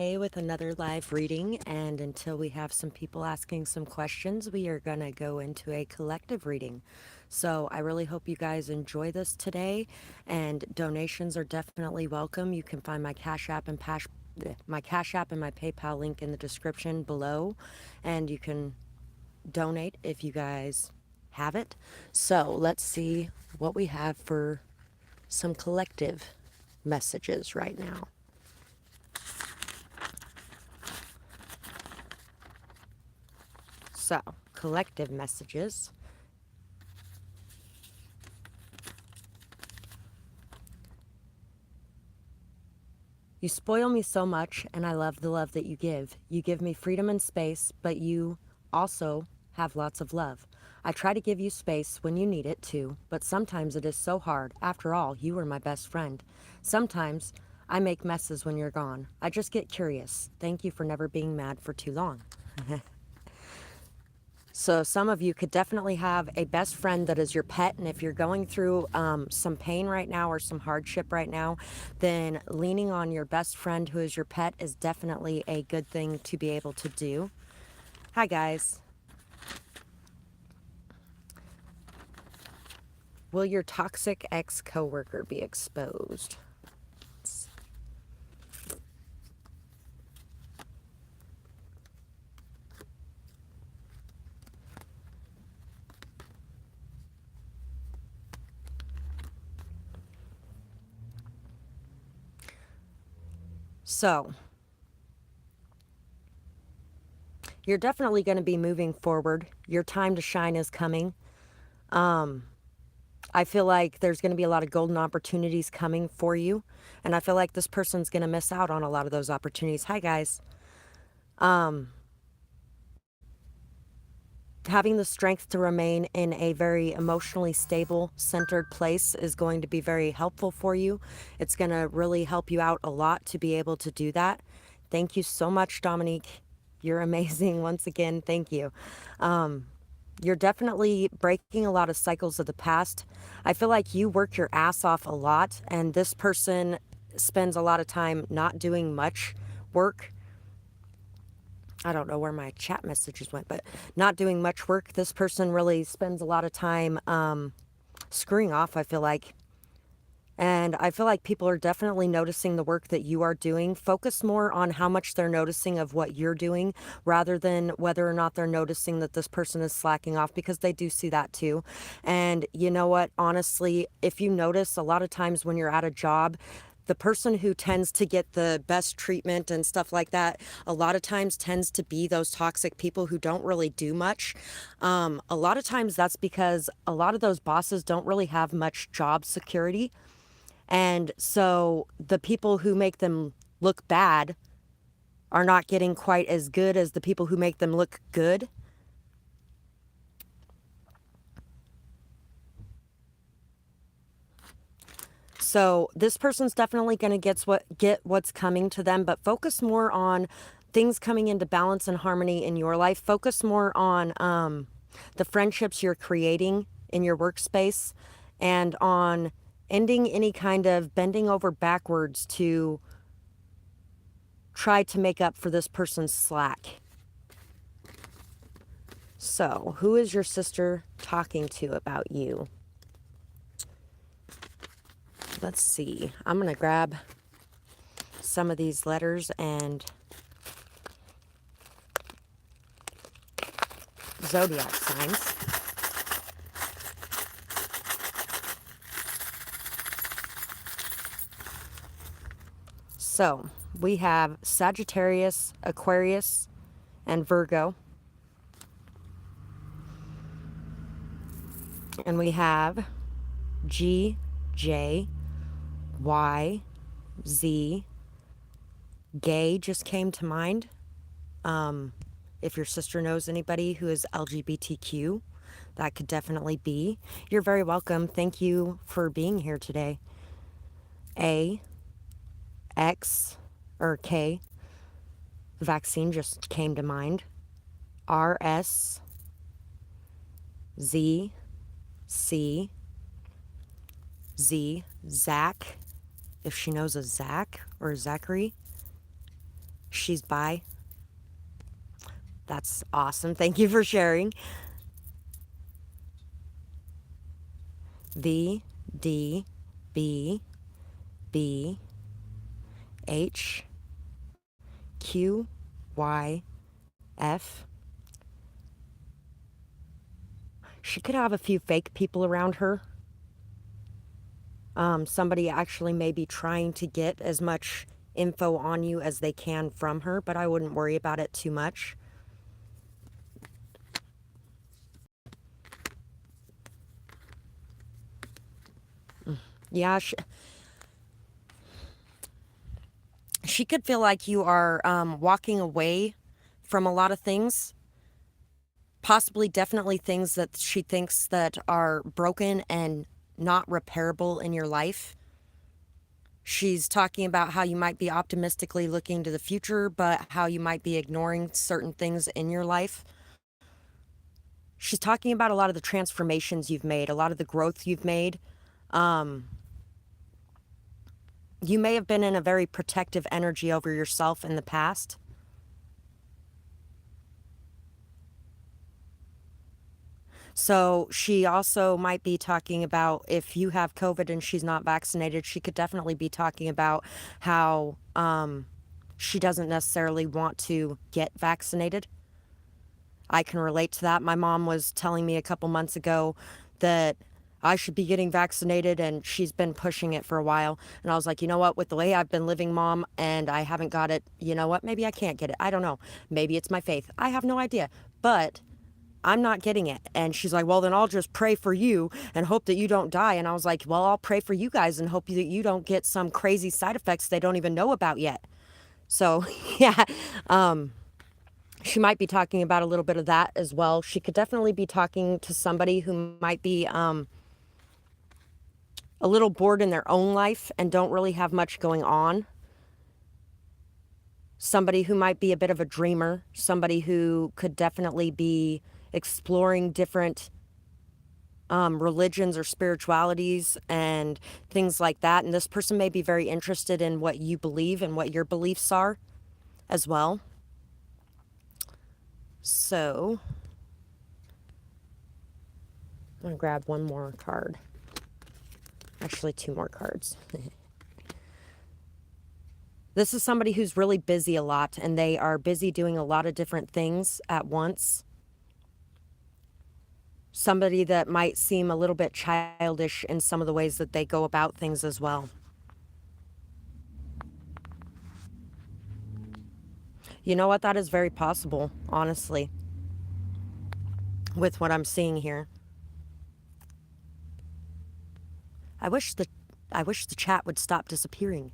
With another live reading, and until we have some people asking some questions, we are going to go into a collective reading. So I really hope you guys enjoy this today, and donations are definitely welcome. You can find my Cash App and my Cash App and my PayPal link in the description below, and you can donate if you guys have it. So let's see what we have for some collective messages right now. So, collective messages. You spoil me so much, and I love the love that you give. You give me freedom and space, but you also have lots of love. I try to give you space when you need it too, but sometimes it is so hard. After all, you are my best friend. Sometimes I make messes when you're gone. I just get curious. Thank you for never being mad for too long. So some of you could definitely have a best friend that is your pet, and if you're going through some pain right now or some hardship right now, then leaning on your best friend who is your pet is definitely a good thing to be able to do. Hi guys. Will your toxic ex-coworker be exposed? So, you're definitely going to be moving forward. Your time to shine is coming. I feel like there's going to be a lot of golden opportunities coming for you. And I feel like this person's going to miss out on a lot of those opportunities. Hi, guys. Having the strength to remain in a very emotionally stable, centered place is going to be very helpful for you. It's going to really help you out a lot to be able to do that. Thank you so much, Dominique. You're amazing. Once again, thank you. You're definitely breaking a lot of cycles of the past. I feel like you work your ass off a lot, and this person spends a lot of time not doing much work. I don't know where my chat messages went, but not doing much work. This person really spends a lot of time screwing off, I feel like. And I feel like people are definitely noticing the work that you are doing. Focus more on how much they're noticing of what you're doing rather than whether or not they're noticing that this person is slacking off, because they do see that too. And you know what? Honestly, if you notice, a lot of times when you're at a job, the person who tends to get the best treatment and stuff like that, a lot of times tends to be those toxic people who don't really do much. A lot of times that's because a lot of those bosses don't really have much job security. And so the people who make them look bad are not getting quite as good as the people who make them look good. So this person's definitely going to get what's coming to them, but focus more on things coming into balance and harmony in your life. Focus more on the friendships you're creating in your workspace, and on ending any kind of bending over backwards to try to make up for this person's slack. So, who is your sister talking to about you? Let's see. I'm going to grab some of these letters and zodiac signs. So, we have Sagittarius, Aquarius, and Virgo. And we have G, J, Y, Z. Gay just came to mind. If your sister knows anybody who is LGBTQ, that could definitely be. You're very welcome. Thank you for being here today. A, X, or K, the vaccine just came to mind. R, S, Z, C, Z, Zach, if she knows a Zach or Zachary. She's bi. That's awesome. Thank you for sharing. V D B B H Q Y F. She could have a few fake people around her. Somebody actually may be trying to get as much info on you as they can from her, but I wouldn't worry about it too much. Yeah, she could feel like you are walking away from a lot of things, possibly definitely things that she thinks that are broken and not repairable in your life. She's talking about how you might be optimistically looking to the future, but how you might be ignoring certain things in your life. She's talking about a lot of the transformations you've made, a lot of the growth you've made. You may have been in a very protective energy over yourself in the past. So she also might be talking about, if you have COVID and she's not vaccinated, she could definitely be talking about how she doesn't necessarily want to get vaccinated. I can relate to that. My mom was telling me a couple months ago that I should be getting vaccinated, and she's been pushing it for a while. And I was like, you know what, with the way I've been living, Mom, and I haven't got it, you know what, maybe I can't get it. I don't know. Maybe it's my faith. I have no idea. But I'm not getting it. And she's like, well, then I'll just pray for you and hope that you don't die. And I was like, well, I'll pray for you guys and hope that you don't get some crazy side effects they don't even know about yet. So, yeah, she might be talking about a little bit of that as well. She could definitely be talking to somebody who might be a little bored in their own life and don't really have much going on. Somebody who might be a bit of a dreamer, somebody who could definitely be exploring different religions or spiritualities and things like that. And this person may be very interested in what you believe and what your beliefs are as well. So I'm going to grab one more card. Actually, two more cards. This is somebody who's really busy a lot, and they are busy doing a lot of different things at once. Somebody that might seem a little bit childish in some of the ways that they go about things as well. You know what? That is very possible, honestly, with what I'm seeing here. I wish the chat would stop disappearing.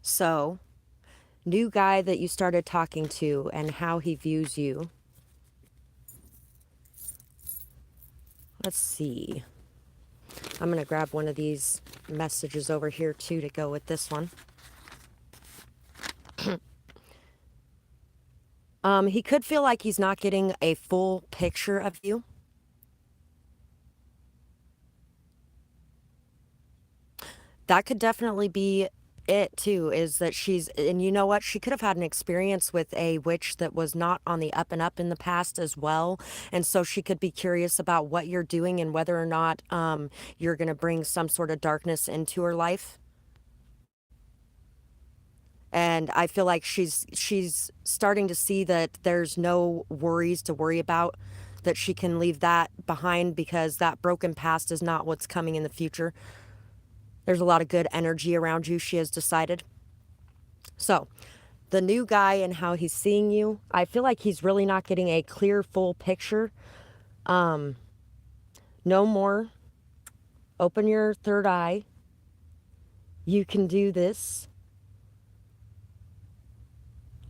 So, new guy that you started talking to and how he views you. Let's see. I'm going to grab one of these messages over here too to go with this one. He could feel like he's not getting a full picture of you. That could definitely be it too, is that and you know what? She could have had an experience with a witch that was not on the up and up in the past as well. And so she could be curious about what you're doing and whether or not you're going to bring some sort of darkness into her life. And I feel like she's starting to see that there's no worries to worry about, that she can leave that behind because that broken past is not what's coming in the future. There's a lot of good energy around you, she has decided. So, the new guy and how he's seeing you, I feel like he's really not getting a clear, full picture. No more. Open your third eye. You can do this.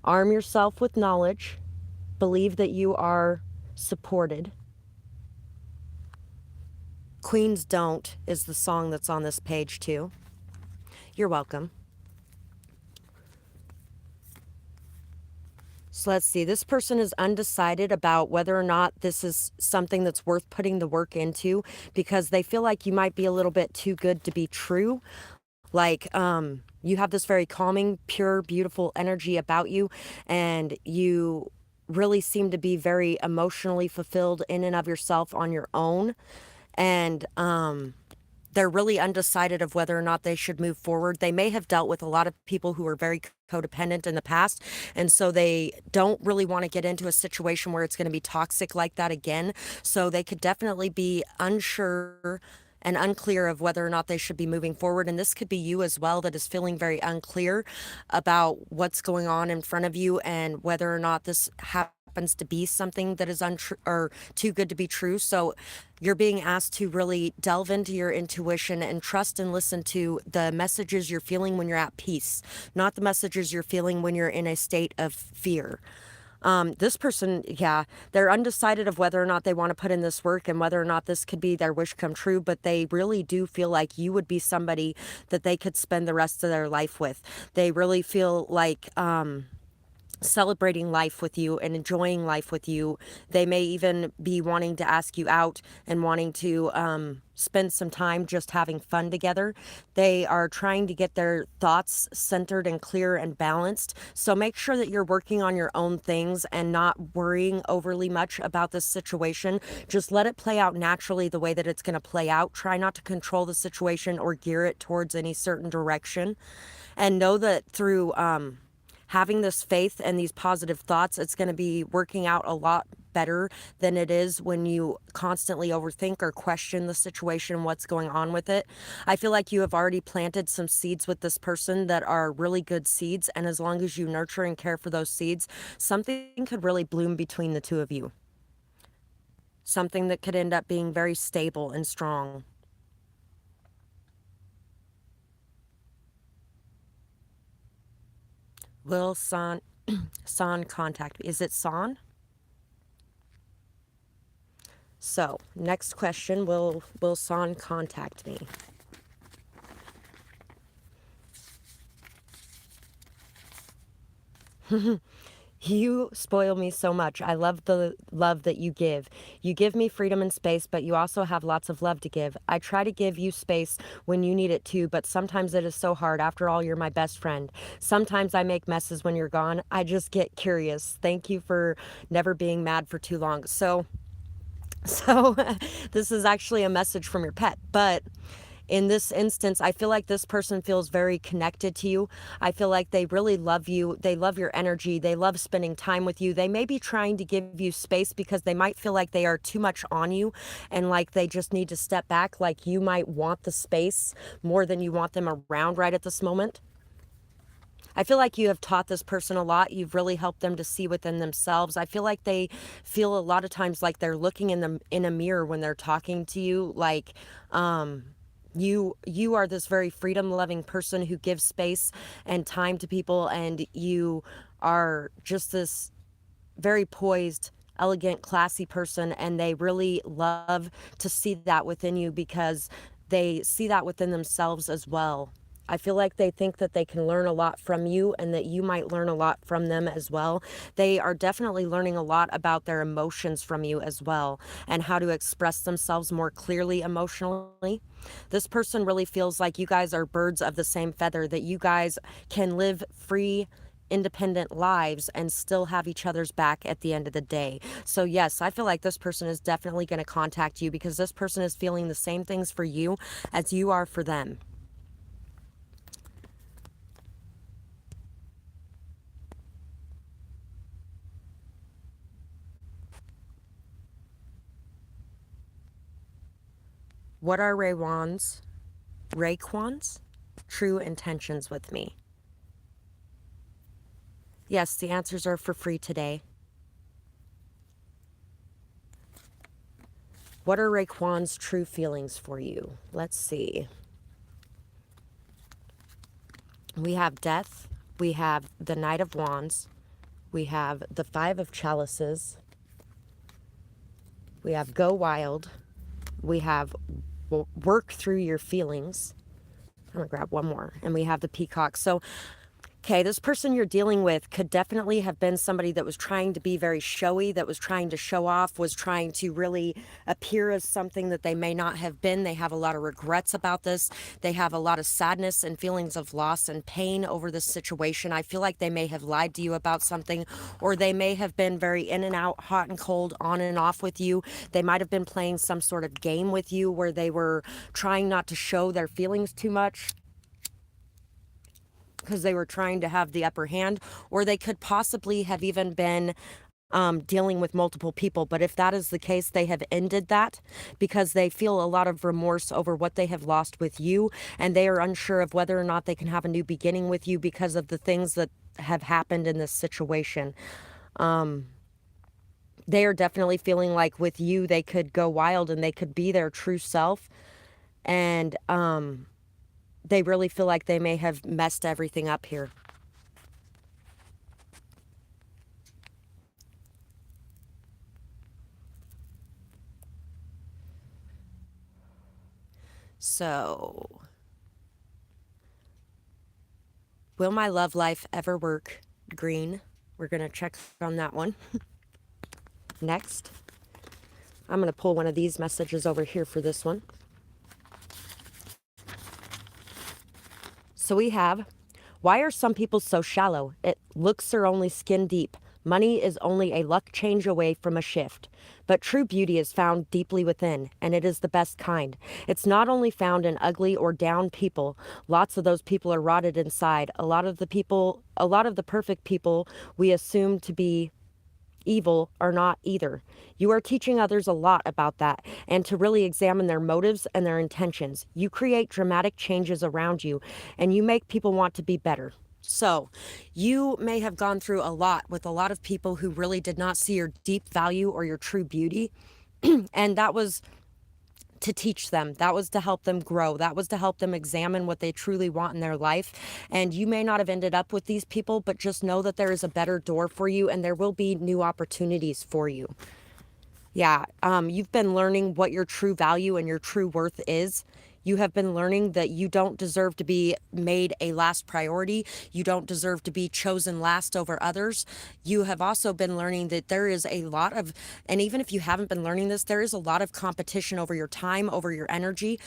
Arm yourself with knowledge. Believe that you are supported. Queens Don't is the song that's on this page too. You're welcome. So let's see. This person is undecided about whether or not this is something that's worth putting the work into, because they feel like you might be a little bit too good to be true. Like, you have this very calming, pure, beautiful energy about you, and you really seem to be very emotionally fulfilled in and of yourself on your own. And they're really undecided of whether or not they should move forward. They may have dealt with a lot of people who were very codependent in the past, and so they don't really want to get into a situation where it's going to be toxic like that again. So they could definitely be unsure and unclear of whether or not they should be moving forward. And this could be you as well, that is feeling very unclear about what's going on in front of you and whether or not this happens to be something that is untrue or too good to be true. So you're being asked to really delve into your intuition and trust and listen to the messages you're feeling when you're at peace, not the messages you're feeling when you're in a state of fear. This person, yeah, they're undecided of whether or not they want to put in this work and whether or not this could be their wish come true, but they really do feel like you would be somebody that they could spend the rest of their life with. They really feel like, celebrating life with you and enjoying life with you. They may even be wanting to ask you out and wanting to spend some time just having fun together. They are trying to get their thoughts centered and clear and balanced. So make sure that you're working on your own things and not worrying overly much about this situation. Just let it play out naturally the way that it's going to play out. Try not to control the situation or gear it towards any certain direction. And know that through having this faith and these positive thoughts, it's going to be working out a lot better than it is when you constantly overthink or question the situation, what's going on with it. I feel like you have already planted some seeds with this person that are really good seeds. And as long as you nurture and care for those seeds, something could really bloom between the two of you. Something that could end up being very stable and strong. Will San contact me? Is it San? So, next question, will San contact me? You spoil me so much. I love the love that you give. You give me freedom and space, but you also have lots of love to give. I try to give you space when you need it too, but sometimes it is so hard. After all, you're my best friend. Sometimes I make messes when you're gone. I just get curious. Thank you for never being mad for too long. So this is actually a message from your pet, but in this instance, I feel like this person feels very connected to you. I feel like they really love you. They love your energy. They love spending time with you. They may be trying to give you space because they might feel like they are too much on you and like they just need to step back. Like you might want the space more than you want them around right at this moment. I feel like you have taught this person a lot. You've really helped them to see within themselves. I feel like they feel a lot of times like they're looking in a mirror when they're talking to you. Like, you are this very freedom loving person who gives space and time to people, and you are just this very poised, elegant, classy person, and they really love to see that within you because they see that within themselves as well. I feel like they think that they can learn a lot from you and that you might learn a lot from them as well. They are definitely learning a lot about their emotions from you as well and how to express themselves more clearly emotionally. This person really feels like you guys are birds of the same feather, that you guys can live free, independent lives and still have each other's back at the end of the day. So yes, I feel like this person is definitely going to contact you because this person is feeling the same things for you as you are for them. What are Raekwon's true intentions with me? Yes, the answers are for free today. What are Raekwon's true feelings for you? Let's see. We have Death. We have the Knight of Wands. We have the Five of Chalices. We have Go Wild. We have Work Through Your Feelings. I'm going to grab one more. And we have the Peacock. So Okay, this person you're dealing with could definitely have been somebody that was trying to be very showy, that was trying to show off, was trying to really appear as something that they may not have been. They have a lot of regrets about this. They have a lot of sadness and feelings of loss and pain over this situation. I feel like they may have lied to you about something, or they may have been very in and out, hot and cold, on and off with you. They might have been playing some sort of game with you where they were trying not to show their feelings too much, because they were trying to have the upper hand, or they could possibly have even been dealing with multiple people. But if that is the case, they have ended that because they feel a lot of remorse over what they have lost with you, and they are unsure of whether or not they can have a new beginning with you because of the things that have happened in this situation. They are definitely feeling like with you, they could go wild and they could be their true self. And they really feel like they may have messed everything up here. So, will my love life ever work? Green. We're going to check on that one. Next, I'm going to pull one of these messages over here for this one. So we have, why are some people so shallow? Looks are only skin deep. Money is only a luck change away from a shift. But true beauty is found deeply within, and it is the best kind. It's not only found in ugly or down people. Lots of those people are rotted inside. A lot of the perfect people we assume to be evil are not either. You are teaching others a lot about that, and to really examine their motives and their intentions. You create dramatic changes around you, and you make people want to be better. So, you may have gone through a lot with a lot of people who really did not see your deep value or your true beauty, and that was to teach them. That was to help them grow. That was to help them examine what they truly want in their life. And you may not have ended up with these people, but just know that there is a better door for you and there will be new opportunities for you. Yeah, you've been learning what your true value and your true worth is. You have been learning that you don't deserve to be made a last priority. You don't deserve to be chosen last over others. You have also been learning that there is a lot of, and even if you haven't been learning this, there is a lot of competition over your time, over your energy.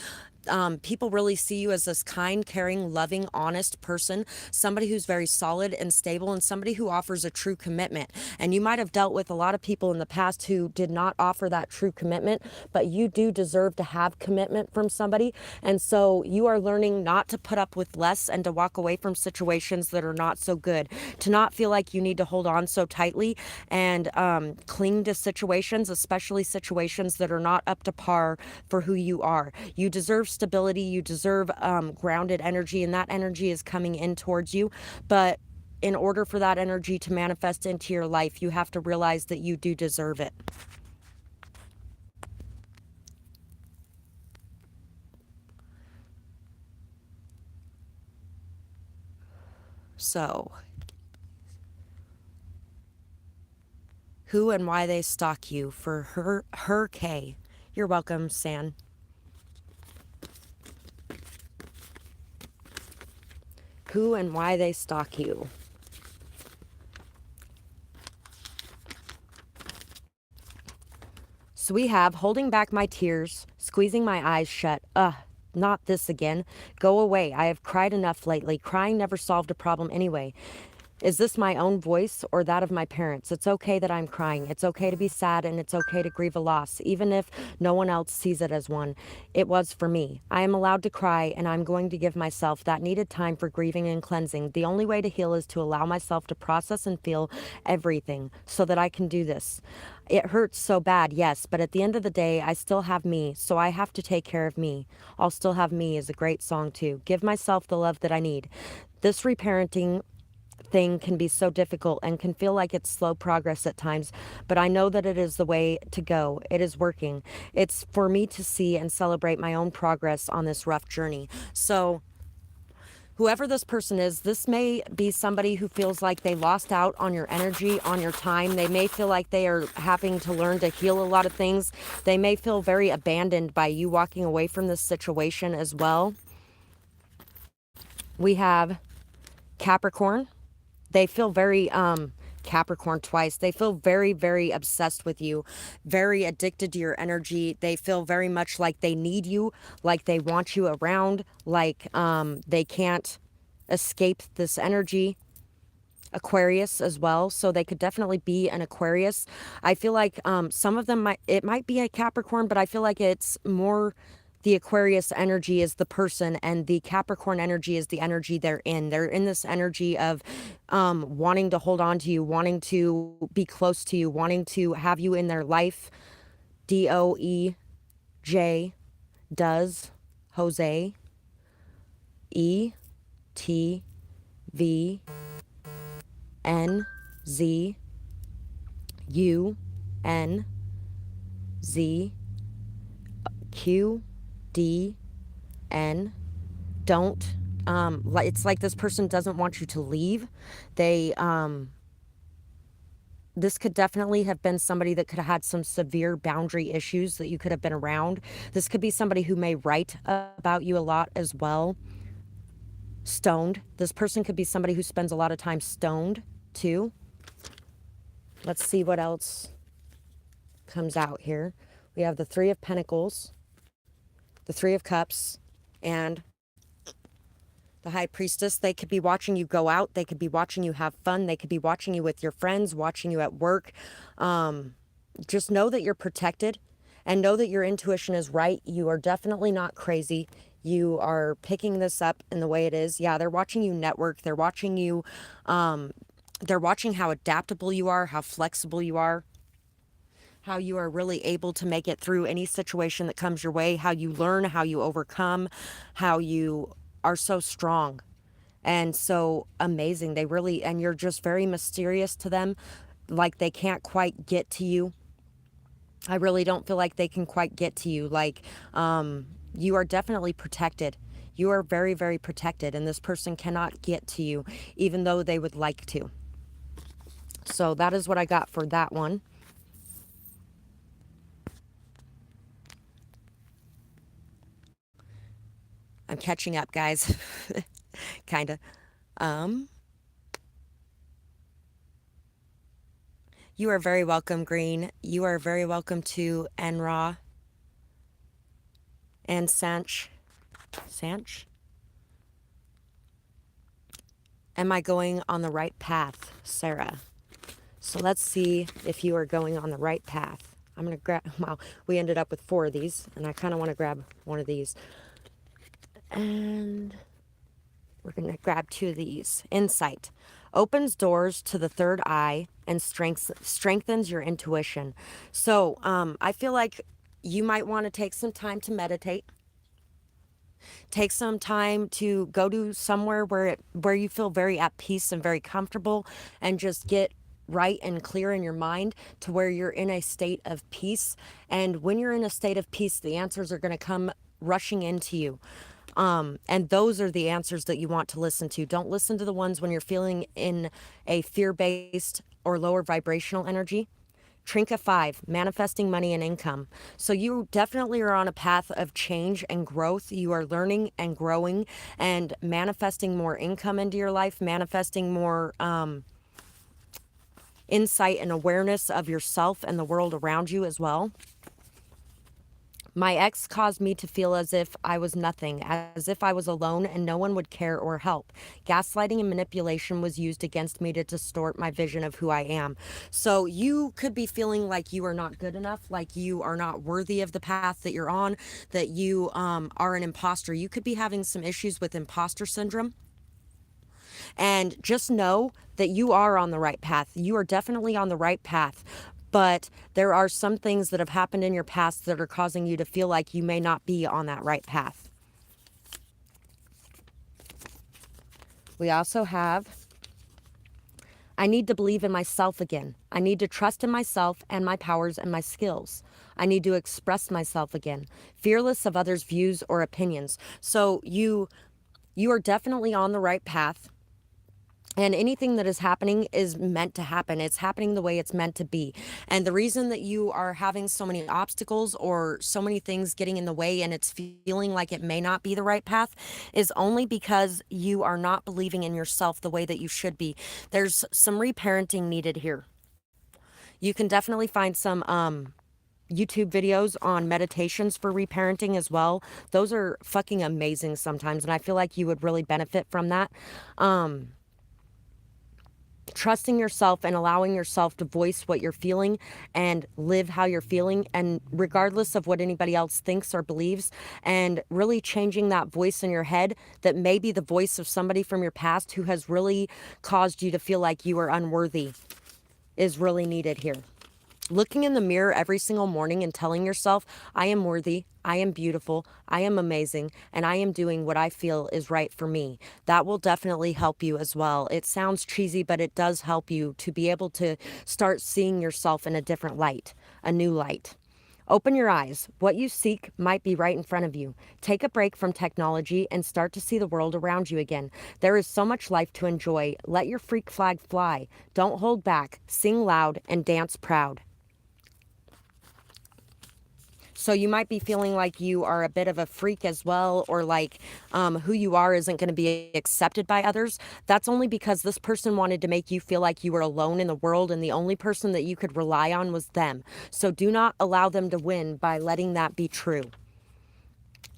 People really see you as this kind, caring, loving, honest person, somebody who's very solid and stable, and somebody who offers a true commitment. And you might have dealt with a lot of people in the past who did not offer that true commitment, but you do deserve to have commitment from somebody. And so you are learning not to put up with less and to walk away from situations that are not so good, to not feel like you need to hold on so tightly and cling to situations, especially situations that are not up to par for who you are. You deserve stability, you deserve grounded energy, and that energy is coming in towards you. But in order for that energy to manifest into your life, you have to realize that you do deserve it. So, who and why they stalk you for her K. You're welcome, San. Who and why they stalk you. So we have holding back my tears, squeezing my eyes shut. Not this again. Go away. I have cried enough lately. Crying never solved a problem anyway. Is this my own voice or that of my parents? It's okay that I'm crying. It's okay to be sad, and it's okay to grieve a loss, even if no one else sees it as one. It was for me. I am allowed to cry, and I'm going to give myself that needed time for grieving and cleansing. The only way to heal is to allow myself to process and feel everything so that I can do this. It hurts so bad, yes, but at the end of the day, I still have me, so I have to take care of me. I'll Still Have Me is a great song, too. Give myself the love that I need. This reparenting thing can be so difficult and can feel like it's slow progress at times, but I know that it is the way to go. It is working. It's for me to see and celebrate my own progress on this rough journey. So whoever this person is, this may be somebody who feels like they lost out on your energy, on your time. They may feel like they are having to learn to heal a lot of things. They may feel very abandoned by you walking away from this situation as well. We have Capricorn, they feel very, Capricorn twice. They feel very, very obsessed with you, very addicted to your energy. They feel very much like they need you, like they want you around, like they can't escape this energy. Aquarius as well, so they could definitely be an Aquarius. I feel like some of them might be a Capricorn, but I feel like it's more the Aquarius energy is the person, and the Capricorn energy is the energy they're in. They're in this energy of wanting to hold on to you, wanting to be close to you, wanting to have you in their life. DOEJ, does, Jose, ENZUNZQDN. Don't, it's like this person doesn't want you to leave. They, this could definitely have been somebody that could have had some severe boundary issues that you could have been around. This could be somebody who may write about you a lot as well. Stoned. This person could be somebody who spends a lot of time stoned too. Let's see what else comes out here. We have the Three of Pentacles, the Three of Cups, and the High Priestess. They could be watching you go out. They could be watching you have fun. They could be watching you with your friends, watching you at work. Just know that you're protected and know that your intuition is right. You are definitely not crazy. You are picking this up in the way it is. Yeah, they're watching you network. They're watching you. They're watching how adaptable you are, how flexible you are, how you are really able to make it through any situation that comes your way, how you learn, how you overcome, how you are so strong and so amazing. They really, and you're just very mysterious to them, like they can't quite get to you. I really don't feel like they can quite get to you. Like, you are definitely protected. You are very, very protected, and this person cannot get to you, even though they would like to. So that is what I got for that one. I'm catching up, guys. Kind of. You are very welcome, Green. You are very welcome to Enra and Sanch. Sanch? Am I going on the right path, Sarah? So let's see if you are going on the right path. I'm going to grab, wow, we ended up with 4 of these, and I kind of want to grab one of these. And we're going to grab 2 of these. Insight. Opens doors to the third eye and strengthens your intuition. So I feel like you might want to take some time to meditate. Take some time to go to somewhere where you feel very at peace and very comfortable, and just get right and clear in your mind to where you're in a state of peace. And when you're in a state of peace, the answers are going to come rushing into you. And those are the answers that you want to listen to. Don't listen to the ones when you're feeling in a fear-based or lower vibrational energy. Trinket 5, manifesting money and income. So you definitely are on a path of change and growth. You are learning and growing and manifesting more income into your life, manifesting more insight and awareness of yourself and the world around you as well. My ex caused me to feel as if I was nothing, as if I was alone and no one would care or help. Gaslighting and manipulation was used against me to distort my vision of who I am. So you could be feeling like you are not good enough, like you are not worthy of the path that you're on, that you are an imposter. You could be having some issues with imposter syndrome. And just know that you are on the right path. You are definitely on the right path. But there are some things that have happened in your past that are causing you to feel like you may not be on that right path. We also have, I need to believe in myself again. I need to trust in myself and my powers and my skills. I need to express myself again, fearless of others' views or opinions. So you are definitely on the right path. And anything that is happening is meant to happen. It's happening the way it's meant to be. And the reason that you are having so many obstacles or so many things getting in the way and it's feeling like it may not be the right path is only because you are not believing in yourself the way that you should be. There's some reparenting needed here. You can definitely find some YouTube videos on meditations for reparenting as well. Those are fucking amazing sometimes. And I feel like you would really benefit from that. Trusting yourself and allowing yourself to voice what you're feeling and live how you're feeling, and regardless of what anybody else thinks or believes, and really changing that voice in your head that may be the voice of somebody from your past who has really caused you to feel like you are unworthy is really needed here. Looking in the mirror every single morning and telling yourself, I am worthy, I am beautiful, I am amazing, and I am doing what I feel is right for me. That will definitely help you as well. It sounds cheesy, but it does help you to be able to start seeing yourself in a different light, a new light. Open your eyes. What you seek might be right in front of you. Take a break from technology and start to see the world around you again. There is so much life to enjoy. Let your freak flag fly. Don't hold back. Sing loud and dance proud. So you might be feeling like you are a bit of a freak as well, or like who you are isn't going to be accepted by others. That's only because this person wanted to make you feel like you were alone in the world and the only person that you could rely on was them. So do not allow them to win by letting that be true.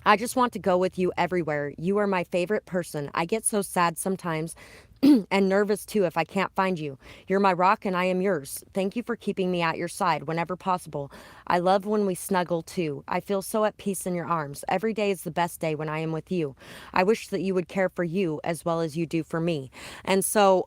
I just want to go with you everywhere. You are my favorite person. I get so sad sometimes and nervous too if I can't find you. You're my rock and I am yours. Thank you for keeping me at your side whenever possible. I love when we snuggle too. I feel so at peace in your arms. Every day is the best day when I am with you. I wish that you would care for you as well as you do for me. And so,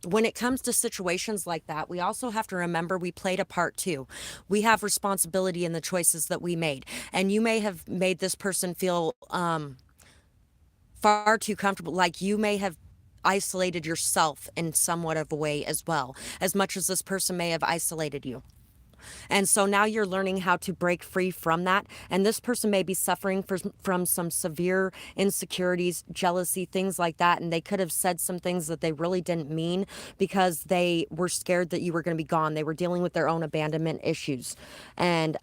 when it comes to situations like that, we also have to remember we played a part too. We have responsibility in the choices that we made. And you may have made this person feel far too comfortable, like you may have isolated yourself in somewhat of a way as well, as much as this person may have isolated you. And so now you're learning how to break free from that. And this person may be suffering from some severe insecurities, jealousy, things like that. And they could have said some things that they really didn't mean because they were scared that you were going to be gone. They were dealing with their own abandonment issues. And,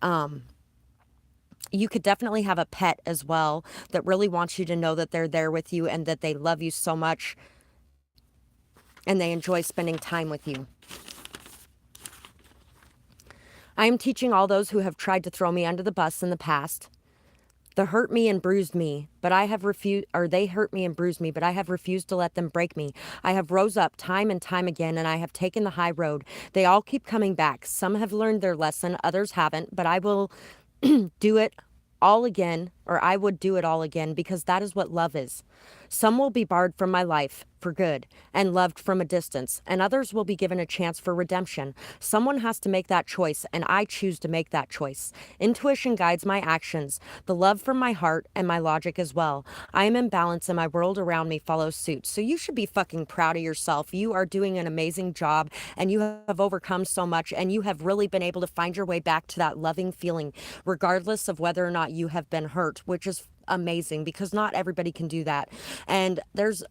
you could definitely have a pet as well that really wants you to know that they're there with you and that they love you so much and they enjoy spending time with you. I am teaching all those who have tried to throw me under the bus in the past. They hurt me and bruised me, but I have refused, or they hurt me and bruised me, but I have refused to let them break me. I have rose up time and time again, and I have taken the high road. They all keep coming back. Some have learned their lesson, others haven't, but I will do it all again, or I would do it all again, because that is what love is. Some will be barred from my life for good and loved from a distance, and others will be given a chance for redemption. Someone has to make that choice, and I choose to make that choice. Intuition guides my actions, the love from my heart, and my logic as well. I am in balance, and my world around me follows suit. So you should be fucking proud of yourself. You are doing an amazing job, and you have overcome so much, and you have really been able to find your way back to that loving feeling, regardless of whether or not you have been hurt, which is amazing because not everybody can do that. And there's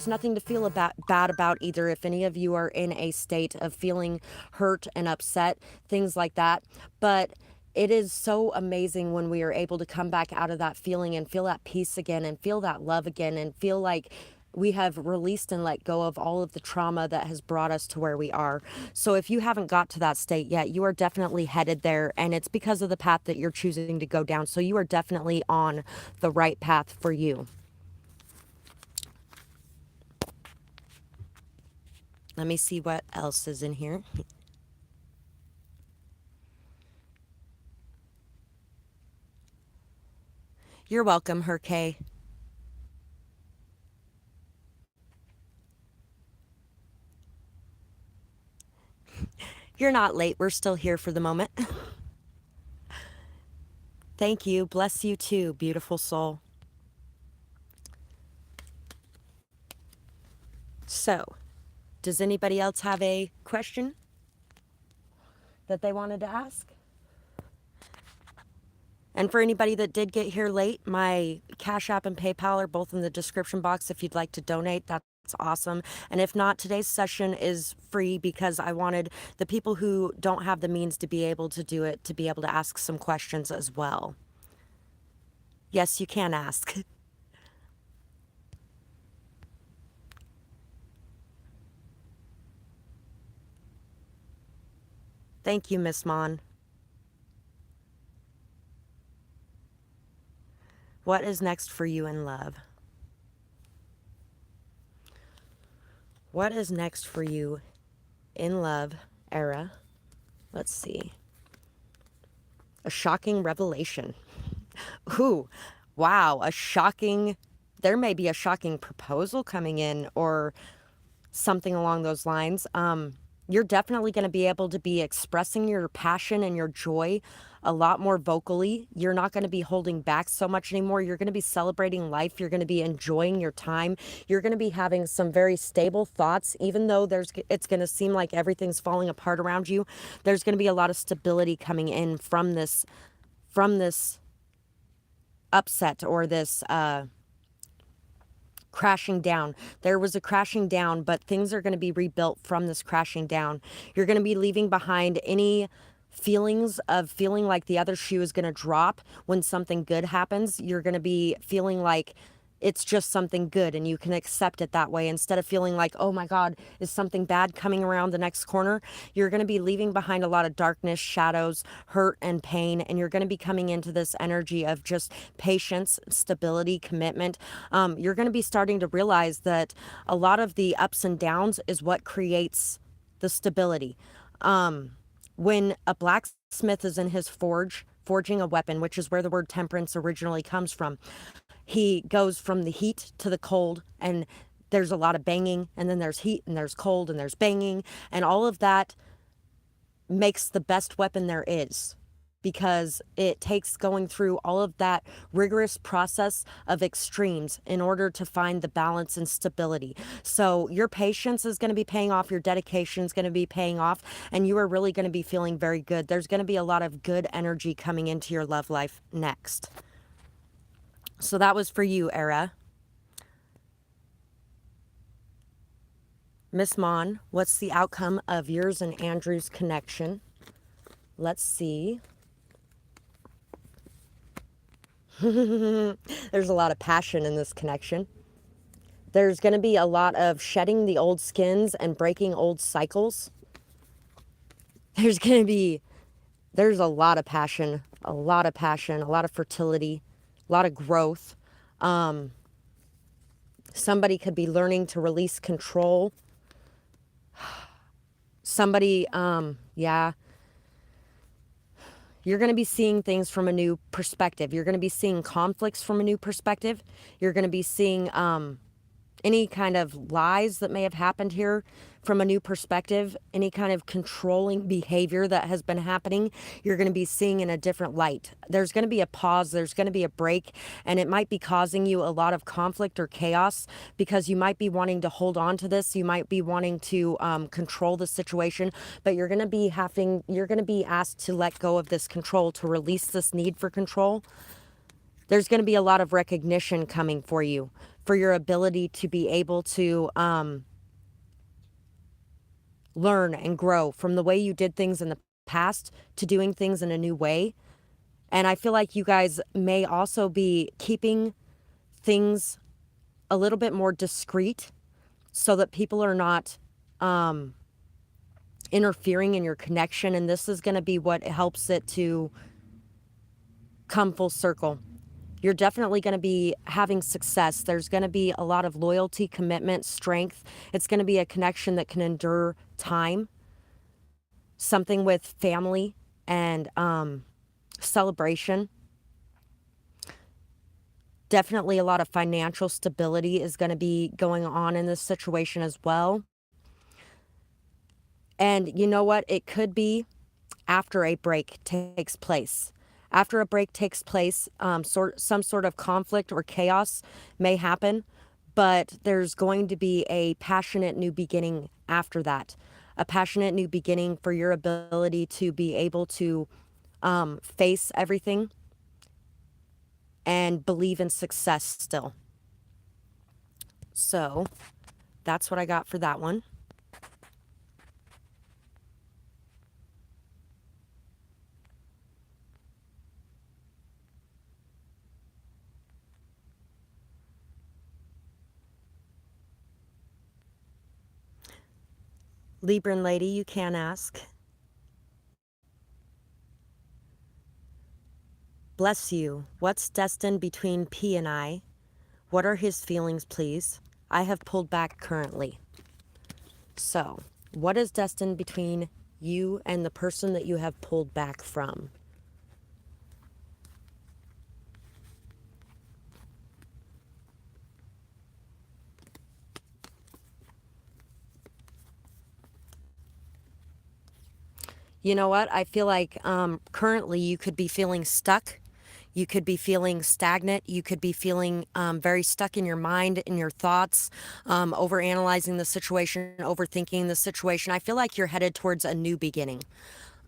nothing to feel bad about either if any of you are in a state of feeling hurt and upset, things like that. But it is so amazing when we are able to come back out of that feeling and feel that peace again and feel that love again and feel like we have released and let go of all of the trauma that has brought us to where we are. So if you haven't got to that state yet, you are definitely headed there, and it's because of the path that you're choosing to go down. So you are definitely on the right path for you. Let me see what else is in here. You're welcome, Herkay. You're not late. We're still here for the moment. Thank you. Bless you too, beautiful soul. So, does anybody else have a question that they wanted to ask? And for anybody that did get here late, my Cash App and PayPal are both in the description box if you'd like to donate. That's that's awesome. And if not, today's session is free because I wanted the people who don't have the means to be able to do it to be able to ask some questions as well. Yes, you can ask. Thank you, Miss Mon. What is next for you in love? What is next for you in love, Era? Let's see. A shocking revelation. Ooh, wow, there may be a shocking proposal coming in or something along those lines. You're definitely going to be able to be expressing your passion and your joy a lot more vocally. You're not going to be holding back so much anymore. You're going to be celebrating life. You're going to be enjoying your time. You're going to be having some very stable thoughts, even though it's going to seem like everything's falling apart around you. There's going to be a lot of stability coming in from this upset or this crashing down. There was a crashing down, but things are going to be rebuilt from this crashing down. You're going to be leaving behind any feelings of feeling like the other shoe is going to drop when something good happens. You're going to be feeling like it's just something good and you can accept it that way instead of feeling like, oh my God, is something bad coming around the next corner? You're going to be leaving behind a lot of darkness, shadows, hurt, and pain, and you're going to be coming into this energy of just patience, stability, commitment. You're going to be starting to realize that a lot of the ups and downs is what creates the stability. When a blacksmith is in his forging a weapon, which is where the word temperance originally comes from, he goes from the heat to the cold, and there's a lot of banging, and then there's heat and there's cold and there's banging, and all of that makes the best weapon there is, because it takes going through all of that rigorous process of extremes in order to find the balance and stability. So your patience is going to be paying off, your dedication is going to be paying off, and you are really going to be feeling very good. There's going to be a lot of good energy coming into your love life next. So that was for you, Era. Miss Mon, what's the outcome of yours and Andrew's connection? Let's see. There's a lot of passion in this connection. There's going to be a lot of shedding the old skins and breaking old cycles. There's a lot of passion, a lot of fertility, a lot of growth. Somebody could be learning to release control. Somebody, you're going to be seeing things from a new perspective. You're going to be seeing conflicts from a new perspective. You're going to be seeing any kind of lies that may have happened here from a new perspective, any kind of controlling behavior that has been happening, you're going to be seeing in a different light. There's going to be a pause, there's going to be a break, and it might be causing you a lot of conflict or chaos because you might be wanting to hold on to this, you might be wanting to control the situation, but you're going to be asked to let go of this control, to release this need for control. There's going to be a lot of recognition coming for you, for your ability to be able to learn and grow from the way you did things in the past to doing things in a new way. And I feel like you guys may also be keeping things a little bit more discreet so that people are not interfering in your connection. And this is going to be what helps it to come full circle. You're definitely going to be having success. There's going to be a lot of loyalty, commitment, strength. It's going to be a connection that can endure time. Something with family and celebration. Definitely a lot of financial stability is going to be going on in this situation as well. And you know what? It could be after a break takes place. After a break takes place, some sort of conflict or chaos may happen, but there's going to be a passionate new beginning after that. A passionate new beginning for your ability to be able to face everything and believe in success still. So that's what I got for that one. Libran lady, you can ask. Bless you. What's destined between P and I? What are his feelings, please? I have pulled back currently. So, what is destined between you and the person that you have pulled back from? You know what? I feel like currently you could be feeling stuck. You could be feeling stagnant. You could be feeling very stuck in your mind, in your thoughts, overanalyzing the situation, overthinking the situation. I feel like you're headed towards a new beginning.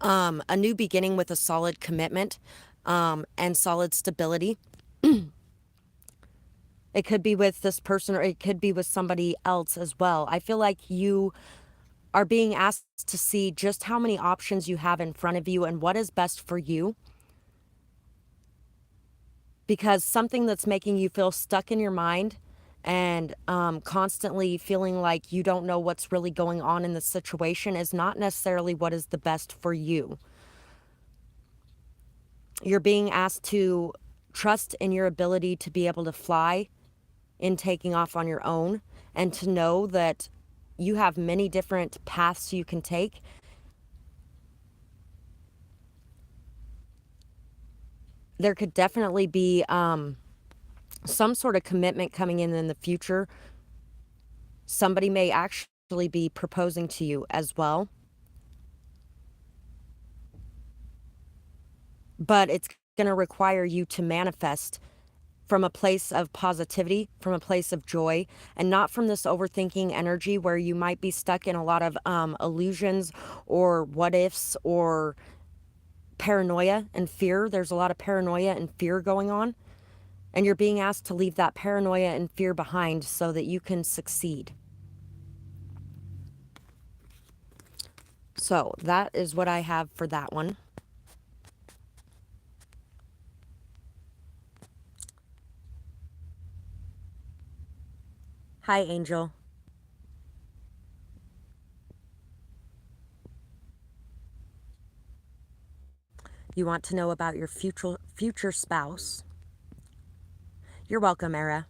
A new beginning with a solid commitment and solid stability. It could be with this person or it could be with somebody else as well. I feel like you are being asked to see just how many options you have in front of you and what is best for you. Because something that's making you feel stuck in your mind and constantly feeling like you don't know what's really going on in the situation is not necessarily what is the best for you. You're being asked to trust in your ability to be able to fly in taking off on your own and to know that you have many different paths you can take. There could definitely be some sort of commitment coming in the future. Somebody may actually be proposing to you as well. But it's going to require you to manifest from a place of positivity, from a place of joy, and not from this overthinking energy where you might be stuck in a lot of illusions or what ifs or paranoia and fear. There's a lot of paranoia and fear going on. And you're being asked to leave that paranoia and fear behind so that you can succeed. So that is what I have for that one. Hi, Angel. You want to know about your future spouse. You're welcome, Era.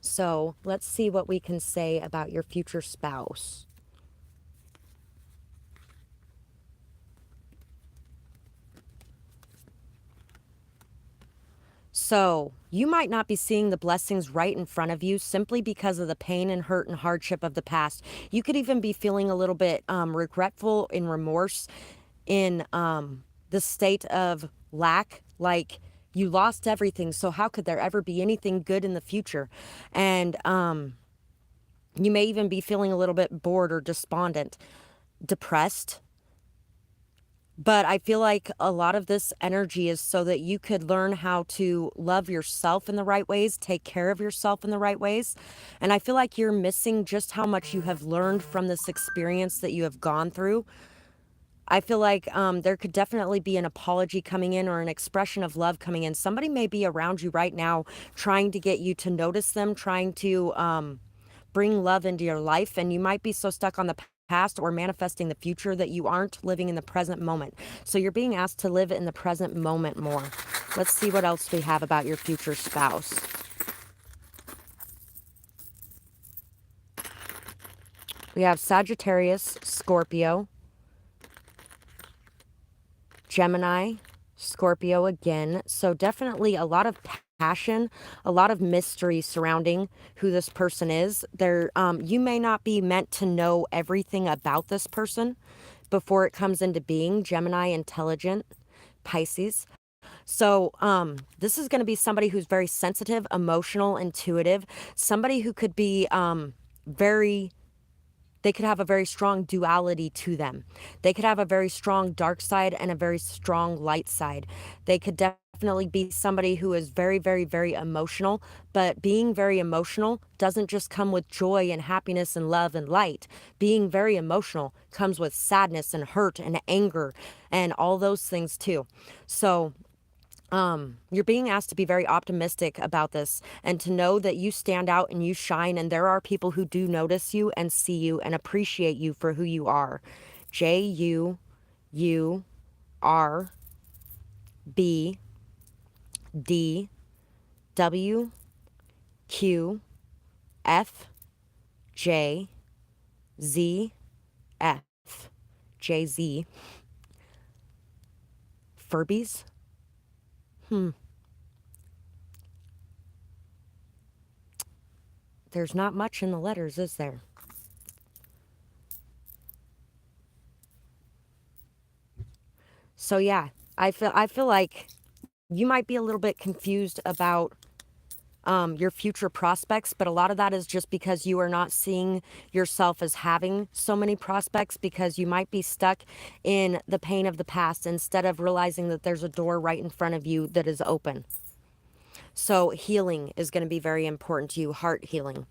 So let's see what we can say about your future spouse. So you might not be seeing the blessings right in front of you simply because of the pain and hurt and hardship of the past. You could even be feeling a little bit regretful and remorse in the state of lack, like you lost everything, so how could there ever be anything good in the future? And you may even be feeling a little bit bored or despondent, depressed. But I feel like a lot of this energy is so that you could learn how to love yourself in the right ways, take care of yourself in the right ways. And I feel like you're missing just how much you have learned from this experience that you have gone through. I feel like there could definitely be an apology coming in or an expression of love coming in. Somebody may be around you right now trying to get you to notice them, trying to bring love into your life. And you might be so stuck on the past or manifesting the future that you aren't living in the present moment. So you're being asked to live in the present moment more. Let's see what else we have about your future spouse. We have Sagittarius, Scorpio, Gemini, Scorpio again. So definitely a lot of passion, a lot of mystery surrounding who this person is. You may not be meant to know everything about this person before it comes into being. Gemini, intelligent, Pisces. So this is going to be somebody who's very sensitive, emotional, intuitive, somebody who could be very They could have a very strong duality to them. They could have a very strong dark side and a very strong light side. They could definitely be somebody who is very, very, very emotional, but being very emotional doesn't just come with joy and happiness and love and light. Being very emotional comes with sadness and hurt and anger and all those things too. So, you're being asked to be very optimistic about this and to know that you stand out and you shine, and there are people who do notice you and see you and appreciate you for who you are. JURBDWQFJZF. JZ. Furbies? There's not much in the letters, is there? So yeah, I feel like you might be a little bit confused about your future prospects, but a lot of that is just because you are not seeing yourself as having so many prospects, because you might be stuck in the pain of the past instead of realizing that there's a door right in front of you that is open. So healing is going to be very important to you, heart healing.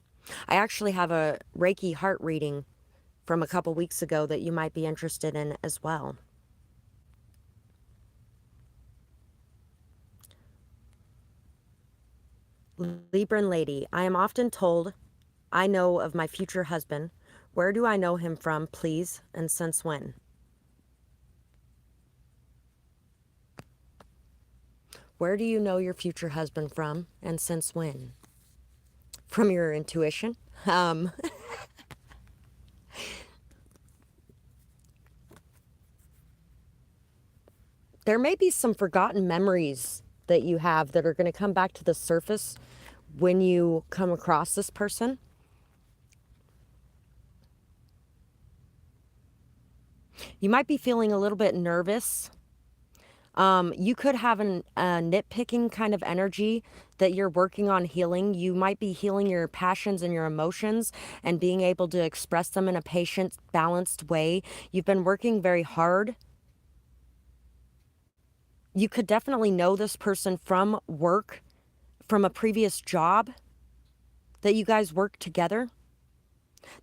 I actually have a Reiki heart reading from a couple weeks ago that you might be interested in as well. Libran lady, I am often told I know of my future husband. Where do I know him from, please, and since when? Where do you know your future husband from, and since when? From your intuition? There may be some forgotten memories that you have that are going to come back to the surface when you come across this person. You might be feeling a little bit nervous. You could have a nitpicking kind of energy that you're working on healing. You might be healing your passions and your emotions and being able to express them in a patient, balanced way. You've been working very hard. You could definitely know this person from work, from a previous job that you guys worked together.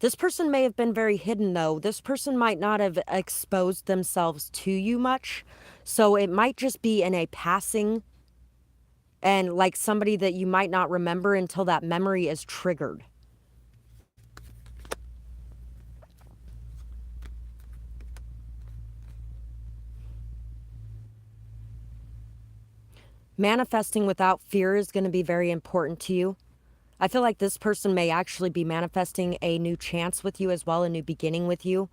This person may have been very hidden, though. This person might not have exposed themselves to you much. So it might just be in a passing, and like somebody that you might not remember until that memory is triggered. Manifesting without fear is going to be very important to you. I feel like this person may actually be manifesting a new chance with you as well, a new beginning with you.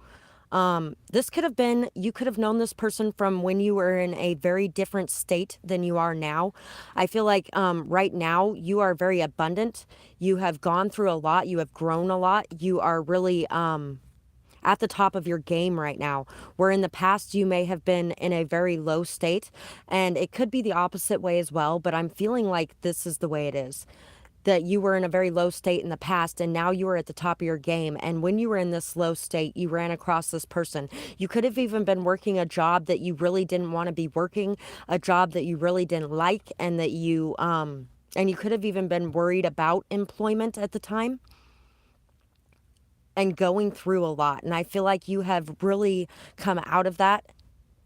This could have been, you could have known this person from when you were in a very different state than you are now. I feel like right now you are very abundant. You have gone through a lot. You have grown a lot. You are really at the top of your game right now, where in the past you may have been in a very low state, and it could be the opposite way as well, but I'm feeling like this is the way it is, that you were in a very low state in the past and now you are at the top of your game. And when you were in this low state, you ran across this person. You could have even been working a job that you really didn't want to be working, a job that you really didn't like, and that and you could have even been worried about employment at the time and going through a lot. And I feel like you have really come out of that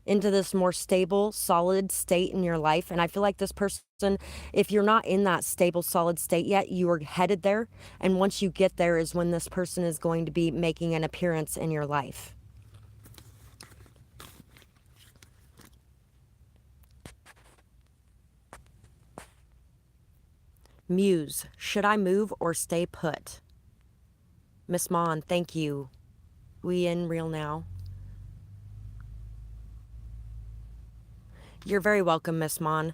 into this more stable, solid state in your life. And I feel like this person, if you're not in that stable, solid state yet, you are headed there. And once you get there is when this person is going to be making an appearance in your life. Muse, should I move or stay put? Miss Mon, thank you. We in real now? You're very welcome, Miss Mon.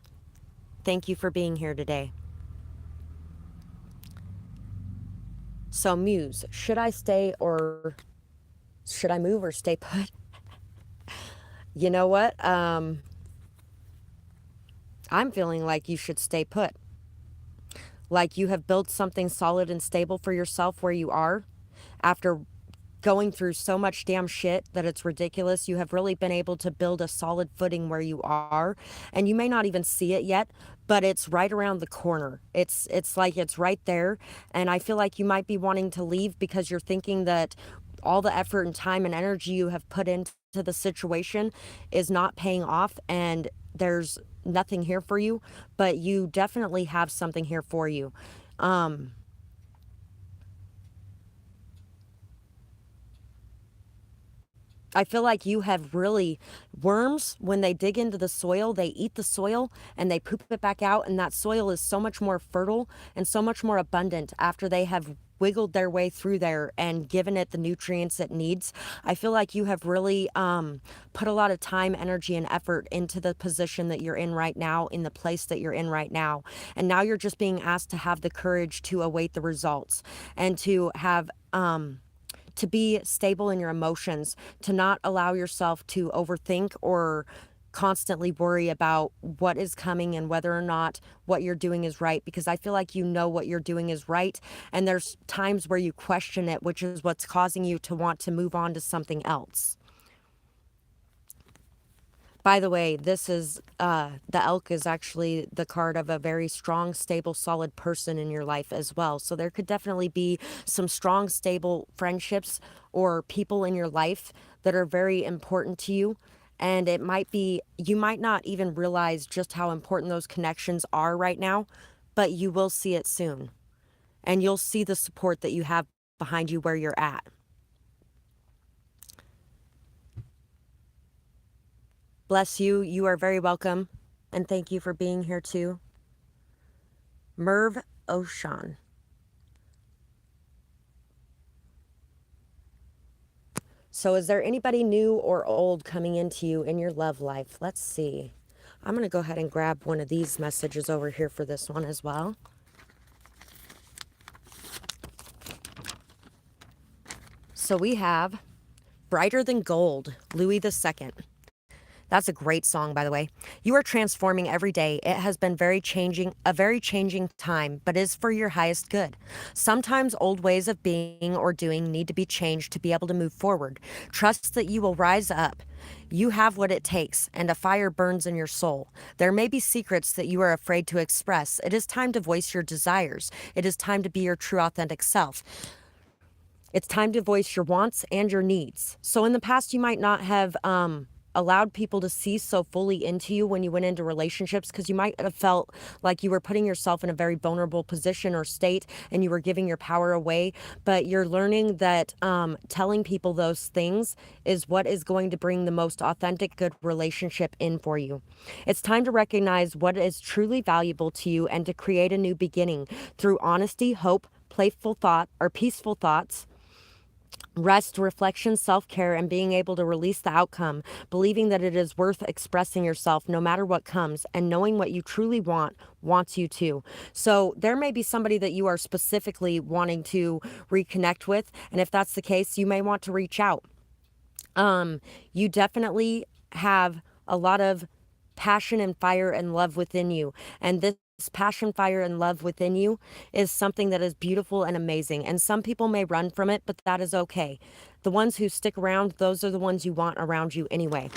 Thank you for being here today. So, Muse, should I stay or should I move or stay put? You know what? I'm feeling like you should stay put. Like you have built something solid and stable for yourself where you are after going through so much damn shit that it's ridiculous. You have really been able to build a solid footing where you are, and you may not even see it yet, but it's right around the corner. It's like it's right there, and I feel like you might be wanting to leave because you're thinking that all the effort and time and energy you have put into the situation is not paying off, and there's nothing here for you, but you definitely have something here for you. I feel like you have really, worms, when they dig into the soil, they eat the soil and they poop it back out. And that soil is so much more fertile and so much more abundant after they have wiggled their way through there and given it the nutrients it needs. I feel like you have really put a lot of time, energy, and effort into the position that you're in right now, in the place that you're in right now. And now you're just being asked to have the courage to await the results and to have, to be stable in your emotions, to not allow yourself to overthink or constantly worry about what is coming and whether or not what you're doing is right, because I feel like you know what you're doing is right, and there's times where you question it, which is what's causing you to want to move on to something else. By the way, this is the elk is actually the card of a very strong, stable, solid person in your life as well. So there could definitely be some strong, stable friendships or people in your life that are very important to you. And it might be, you might not even realize just how important those connections are right now, but you will see it soon. And you'll see the support that you have behind you where you're at. Bless you. You are very welcome. And thank you for being here too. Merv Oshan. So is there anybody new or old coming into you in your love life? Let's see. I'm going to go ahead and grab one of these messages over here for this one as well. So we have Brighter Than Gold, Louis II. That's a great song, by the way. You are transforming every day. It has been a very changing time, but is for your highest good. Sometimes old ways of being or doing need to be changed to be able to move forward. Trust that you will rise up. You have what it takes, and a fire burns in your soul. There may be secrets that you are afraid to express. It is time to voice your desires. It is time to be your true, authentic self. It's time to voice your wants and your needs. So in the past, you might not have allowed people to see so fully into you when you went into relationships, because you might have felt like you were putting yourself in a very vulnerable position or state and you were giving your power away. But you're learning that telling people those things is what is going to bring the most authentic, good relationship in for you. It's time to recognize what is truly valuable to you and to create a new beginning through honesty, hope, playful thought, or peaceful thoughts, rest, reflection, self-care, and being able to release the outcome, believing that it is worth expressing yourself no matter what comes, and knowing what you truly wants you to. So there may be somebody that you are specifically wanting to reconnect with, and if that's the case, you may want to reach out. You definitely have a lot of passion and fire and love within you, and this passion, fire, and love within you is something that is beautiful and amazing. And some people may run from it, but that is okay. The ones who stick around, those are the ones you want around you anyway.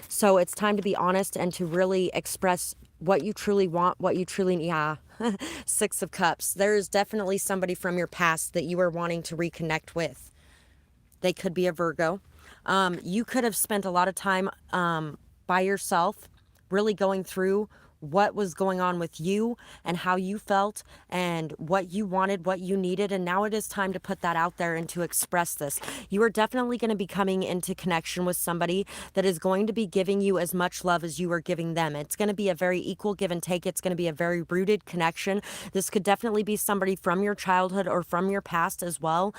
So it's time to be honest and to really express what you truly want, what you truly need. Yeah. Six of Cups. There is definitely somebody from your past that you are wanting to reconnect with. They could be a Virgo. You could have spent a lot of time by yourself, really going through what was going on with you and how you felt and what you wanted, what you needed. And now it is time to put that out there and to express this. You are definitely going to be coming into connection with somebody that is going to be giving you as much love as you are giving them. It's going to be a very equal give and take. It's going to be a very rooted connection. This could definitely be somebody from your childhood or from your past as well.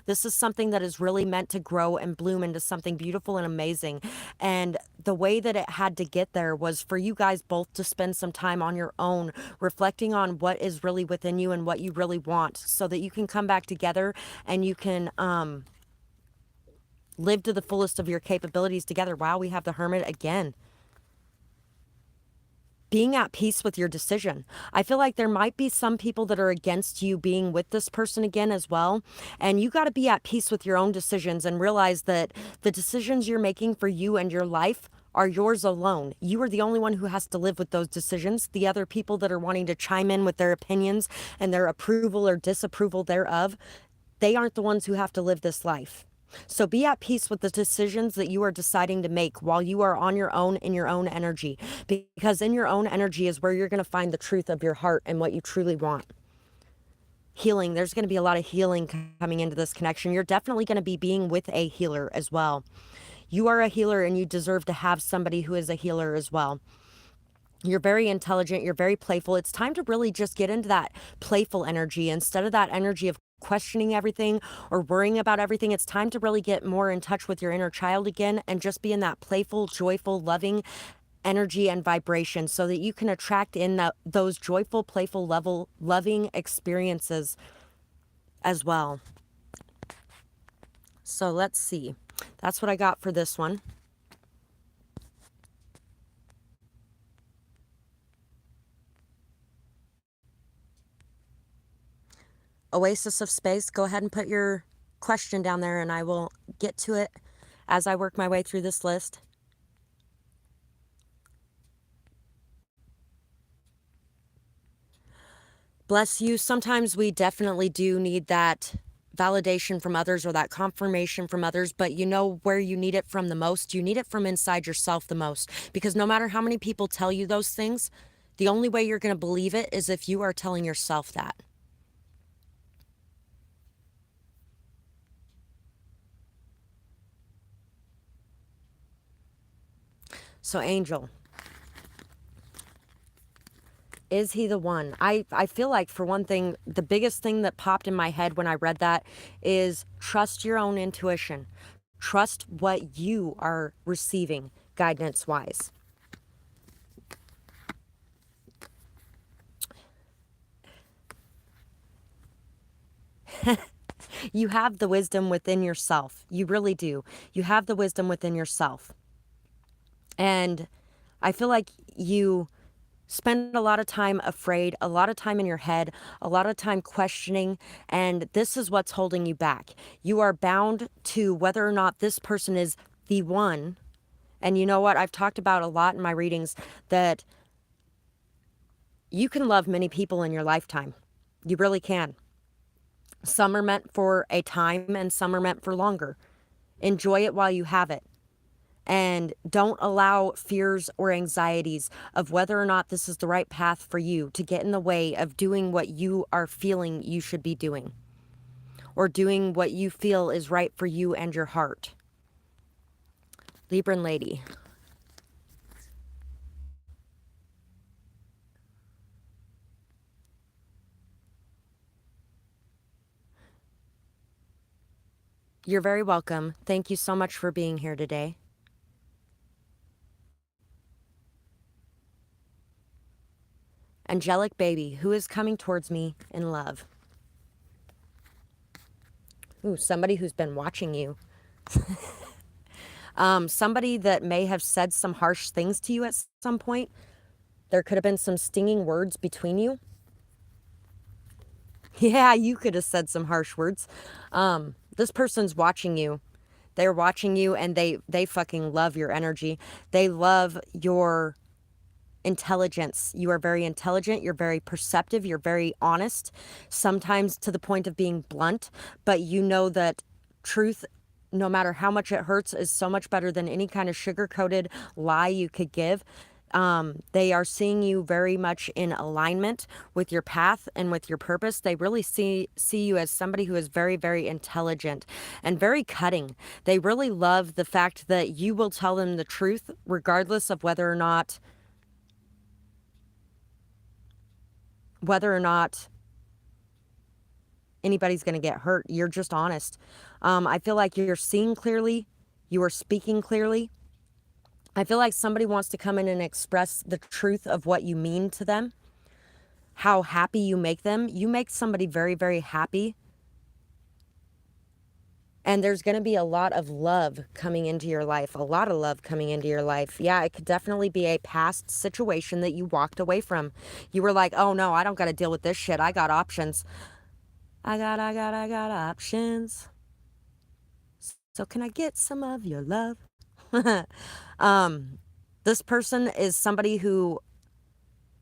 This is something that is really meant to grow and bloom into something beautiful and amazing. And the way that it had to get there was for you guys both to spend some time on your own, reflecting on what is really within you and what you really want, so that you can come back together and you can live to the fullest of your capabilities together. Wow, we have the Hermit again. being at peace with your decision. I feel like there might be some people that are against you being with this person again as well. And you got to be at peace with your own decisions and realize that the decisions you're making for you and your life are yours alone. You are the only one who has to live with those decisions. The other people that are wanting to chime in with their opinions and their approval or disapproval thereof, they aren't the ones who have to live this life. So be at peace with the decisions that you are deciding to make while you are on your own in your own energy, because in your own energy is where you're going to find the truth of your heart and what you truly want. Healing, there's going to be a lot of healing coming into this connection. You're definitely going to be being with a healer as well. You are a healer and you deserve to have somebody who is a healer as well. You're very intelligent. You're very playful. It's time to really just get into that playful energy instead of that energy of questioning everything or worrying about everything. It's time to really get more in touch with your inner child again and just be in that playful, joyful, loving energy and vibration so that you can attract in those joyful, playful, loving experiences as well. So let's see. That's what I got for this one. Oasis of Space, go ahead and put your question down there and I will get to it as I work my way through this list. Bless you. Sometimes we definitely do need that validation from others or that confirmation from others, but you know where you need it from the most? You need it from inside yourself the most, because no matter how many people tell you those things, the only way you're going to believe it is if you are telling yourself that. So, Angel, is he the one? I feel like, for one thing, the biggest thing that popped in my head when I read that is trust your own intuition. Trust what you are receiving guidance-wise. You have the wisdom within yourself. You really do. You have the wisdom within yourself. And I feel like you spend a lot of time afraid, a lot of time in your head, a lot of time questioning, and this is what's holding you back. You are bound to whether or not this person is the one. And you know what? I've talked about a lot in my readings that you can love many people in your lifetime. You really can. Some are meant for a time and some are meant for longer. Enjoy it while you have it. And don't allow fears or anxieties of whether or not this is the right path for you to get in the way of doing what you are feeling you should be doing, or doing what you feel is right for you and your heart. Libran lady. You're very welcome. Thank you so much for being here today. Angelic baby, who is coming towards me in love? Ooh, somebody who's been watching you. Somebody that may have said some harsh things to you at some point. There could have been some stinging words between you. Yeah, you could have said some harsh words. This person's watching you. They're watching you and they fucking love your energy. They love your intelligence. You are very intelligent. You're very perceptive. You're very honest, sometimes to the point of being blunt, but you know that truth, no matter how much it hurts, is so much better than any kind of sugar-coated lie you could give. They are seeing you very much in alignment with your path and with your purpose. They really see you as somebody who is very, very intelligent and very cutting. They really love the fact that you will tell them the truth regardless of whether or not anybody's going to get hurt. You're just honest. I feel like you're seeing clearly. You are speaking clearly. I feel like somebody wants to come in and express the truth of what you mean to them, how happy you make them. You make somebody very, very happy. And there's going to be a lot of love coming into your life, a lot of love coming into your life. Yeah, it could definitely be a past situation that you walked away from. You were like, oh no, I don't got to deal with this shit. I got options. I got options. So can I get some of your love? This person is somebody who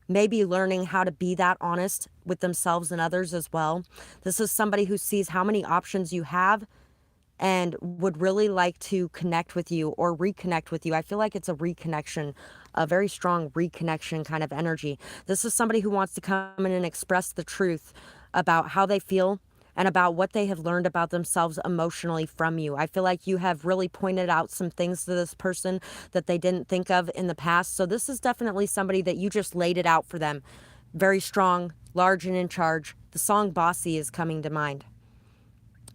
may be learning how to be that honest with themselves and others as well. This is somebody who sees how many options you have and would really like to connect with you or reconnect with you. I feel like it's a reconnection, a very strong reconnection kind of energy. This is somebody who wants to come in and express the truth about how they feel and about what they have learned about themselves emotionally from you. I feel like you have really pointed out some things to this person that they didn't think of in the past. So this is definitely somebody that you just laid it out for them. Very strong, large and in charge. The song Bossy is coming to mind.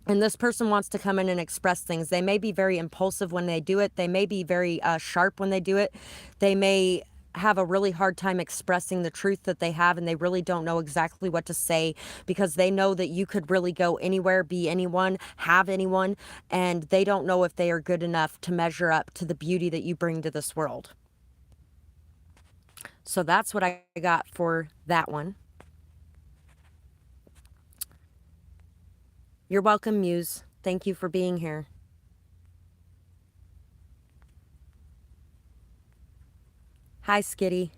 And this person wants to come in and express things. They may be very impulsive when they do it. They may be very sharp when they do it. They may have a really hard time expressing the truth that they have, and they really don't know exactly what to say because they know that you could really go anywhere, be anyone, have anyone, and they don't know if they are good enough to measure up to the beauty that you bring to this world. So that's what I got for that one. You're welcome, Muse. Thank you for being here. Hi, Skitty.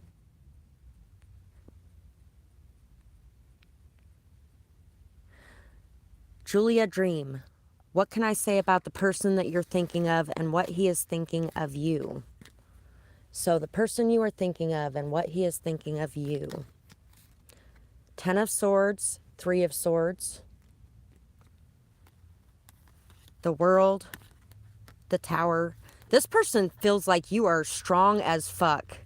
Julia Dream. What can I say about the person that you're thinking of and what he is thinking of you? So the person you are thinking of and what he is thinking of you. 10 of Swords, 3 of Swords, the World, the Tower. This person feels like you are strong as fuck.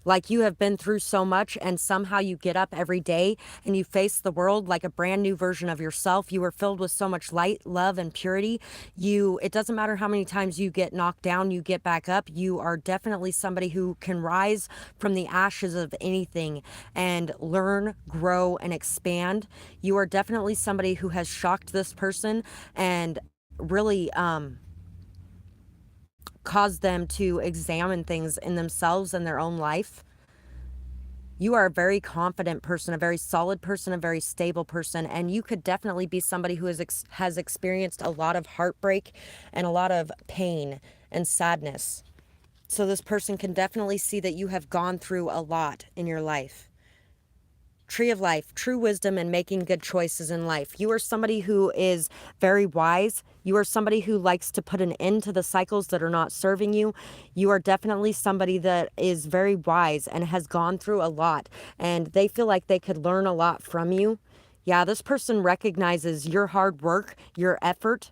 Like you have been through so much and somehow you get up every day and you face the world like a brand new version of yourself. You are filled with so much light, love, and purity. It doesn't matter how many times you get knocked down, you get back up. You are definitely somebody who can rise from the ashes of anything and learn, grow, and expand. You are definitely somebody who has shocked this person and really caused them to examine things in themselves and their own life. You are a very confident person, a very solid person, a very stable person, and you could definitely be somebody who has experienced a lot of heartbreak and a lot of pain and sadness. So this person can definitely see that you have gone through a lot in your life. Tree of Life, true wisdom and making good choices in life. You are somebody who is very wise. You are somebody who likes to put an end to the cycles that are not serving you. You are definitely somebody that is very wise and has gone through a lot, and they feel like they could learn a lot from you. Yeah, this person recognizes your hard work, your effort.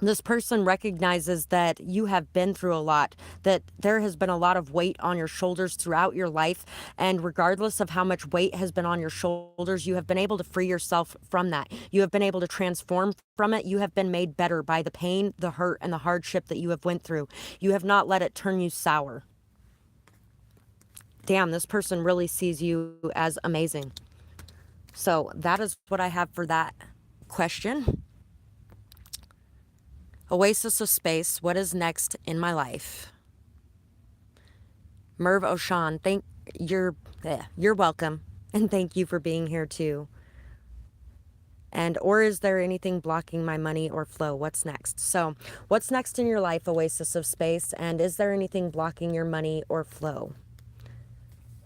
This person recognizes that you have been through a lot, that there has been a lot of weight on your shoulders throughout your life. And regardless of how much weight has been on your shoulders, you have been able to free yourself from that. You have been able to transform from it. You have been made better by the pain, the hurt, and the hardship that you have went through. You have not let it turn you sour. Damn, this person really sees you as amazing. So that is what I have for that question. Oasis of Space, what is next in my life? Merv O'Shawn, you're welcome, and thank you for being here too. Or is there anything blocking my money or flow? What's next? So, what's next in your life, Oasis of Space? And is there anything blocking your money or flow?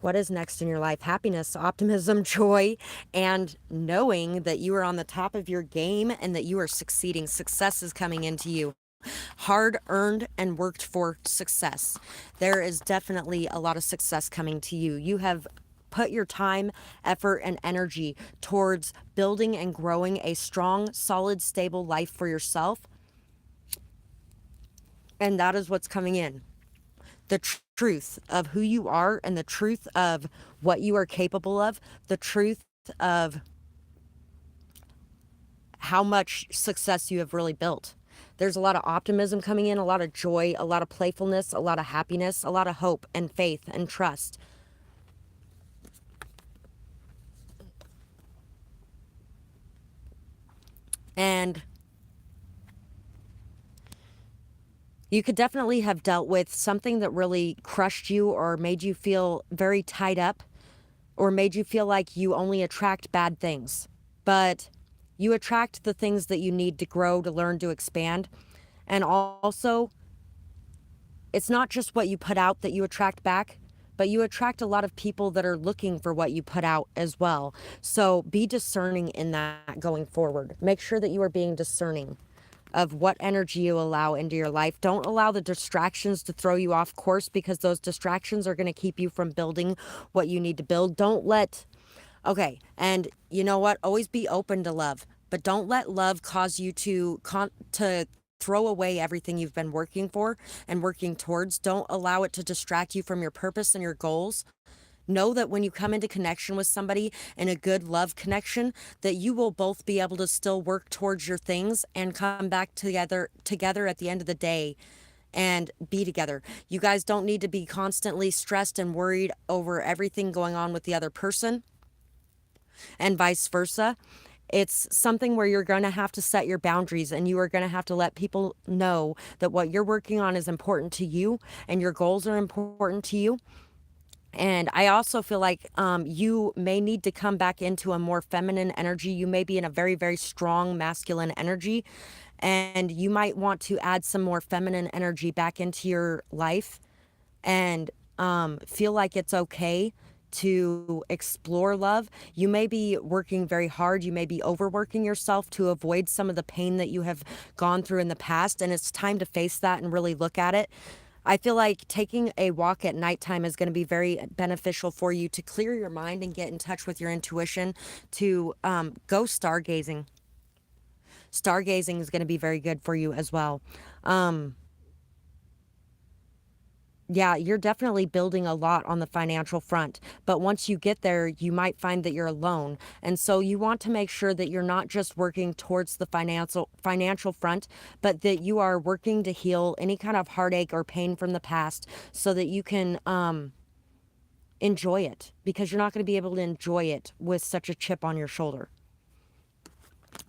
What is next in your life? Happiness, optimism, joy, and knowing that you are on the top of your game and that you are succeeding. Success is coming into you. Hard earned and worked for success. There is definitely a lot of success coming to you. You have put your time, effort, and energy towards building and growing a strong, solid, stable life for yourself. And that is what's coming in. The truth of who you are and the truth of what you are capable of, the truth of how much success you have really built. There's a lot of optimism coming in, a lot of joy, a lot of playfulness, a lot of happiness, a lot of hope and faith and trust. And You could definitely have dealt with something that really crushed you or made you feel very tied up or made you feel like you only attract bad things. But you attract the things that you need to grow, to learn, to expand. And also, it's not just what you put out that you attract back, but you attract a lot of people that are looking for what you put out as well. So be discerning in that going forward. Make sure that you are being discerning of what energy you allow into your life. Don't allow the distractions to throw you off course, because those distractions are going to keep you from building what you need to build. Don't let, okay, and you know what? Always be open to love, but don't let love cause you to throw away everything you've been working for and working towards. Don't allow it to distract you from your purpose and your goals. Know that when you come into connection with somebody in a good love connection, that you will both be able to still work towards your things and come back together at the end of the day and be together. You guys don't need to be constantly stressed and worried over everything going on with the other person, and vice versa. It's something where you're going to have to set your boundaries, and you are going to have to let people know that what you're working on is important to you and your goals are important to you. And I also feel like you may need to come back into a more feminine energy. You may be in a very, very strong masculine energy, and you might want to add some more feminine energy back into your life, and feel like it's okay to explore love. You may be working very hard. You may be overworking yourself to avoid some of the pain that you have gone through in the past. And it's time to face that and really look at it. I feel like taking a walk at nighttime is going to be very beneficial for you to clear your mind and get in touch with your intuition, to go stargazing. Stargazing is going to be very good for you as well. Yeah, you're definitely building a lot on the financial front, but once you get there, you might find that you're alone. And so you want to make sure that you're not just working towards the financial front, but that you are working to heal any kind of heartache or pain from the past so that you can enjoy it, because you're not going to be able to enjoy it with such a chip on your shoulder.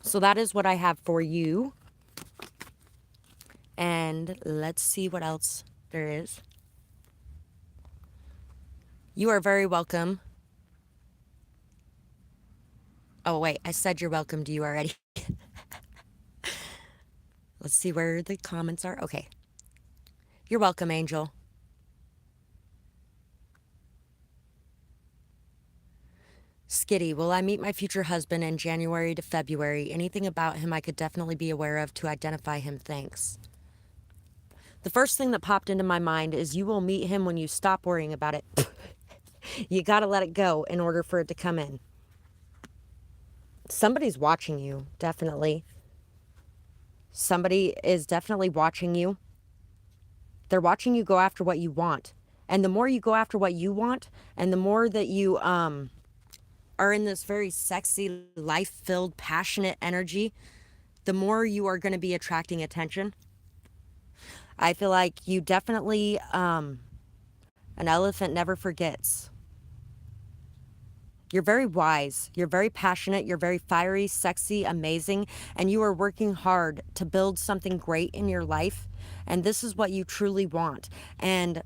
So that is what I have for you. And let's see what else there is. You are very welcome. Oh, wait, I said you're welcome to you already. Let's see where the comments are. Okay. You're welcome, Angel. Skitty, will I meet my future husband in January to February? Anything about him I could definitely be aware of to identify him? Thanks. The first thing that popped into my mind is you will meet him when you stop worrying about it. You got to let it go in order for it to come in. Somebody's watching you, definitely. Somebody is definitely watching you. They're watching you go after what you want. And the more you go after what you want, and the more that you are in this very sexy, life-filled, passionate energy, the more you are going to be attracting attention. I feel like you definitely, an elephant never forgets. You're very wise, you're very passionate, you're very fiery, sexy, amazing, and you are working hard to build something great in your life. And this is what you truly want. And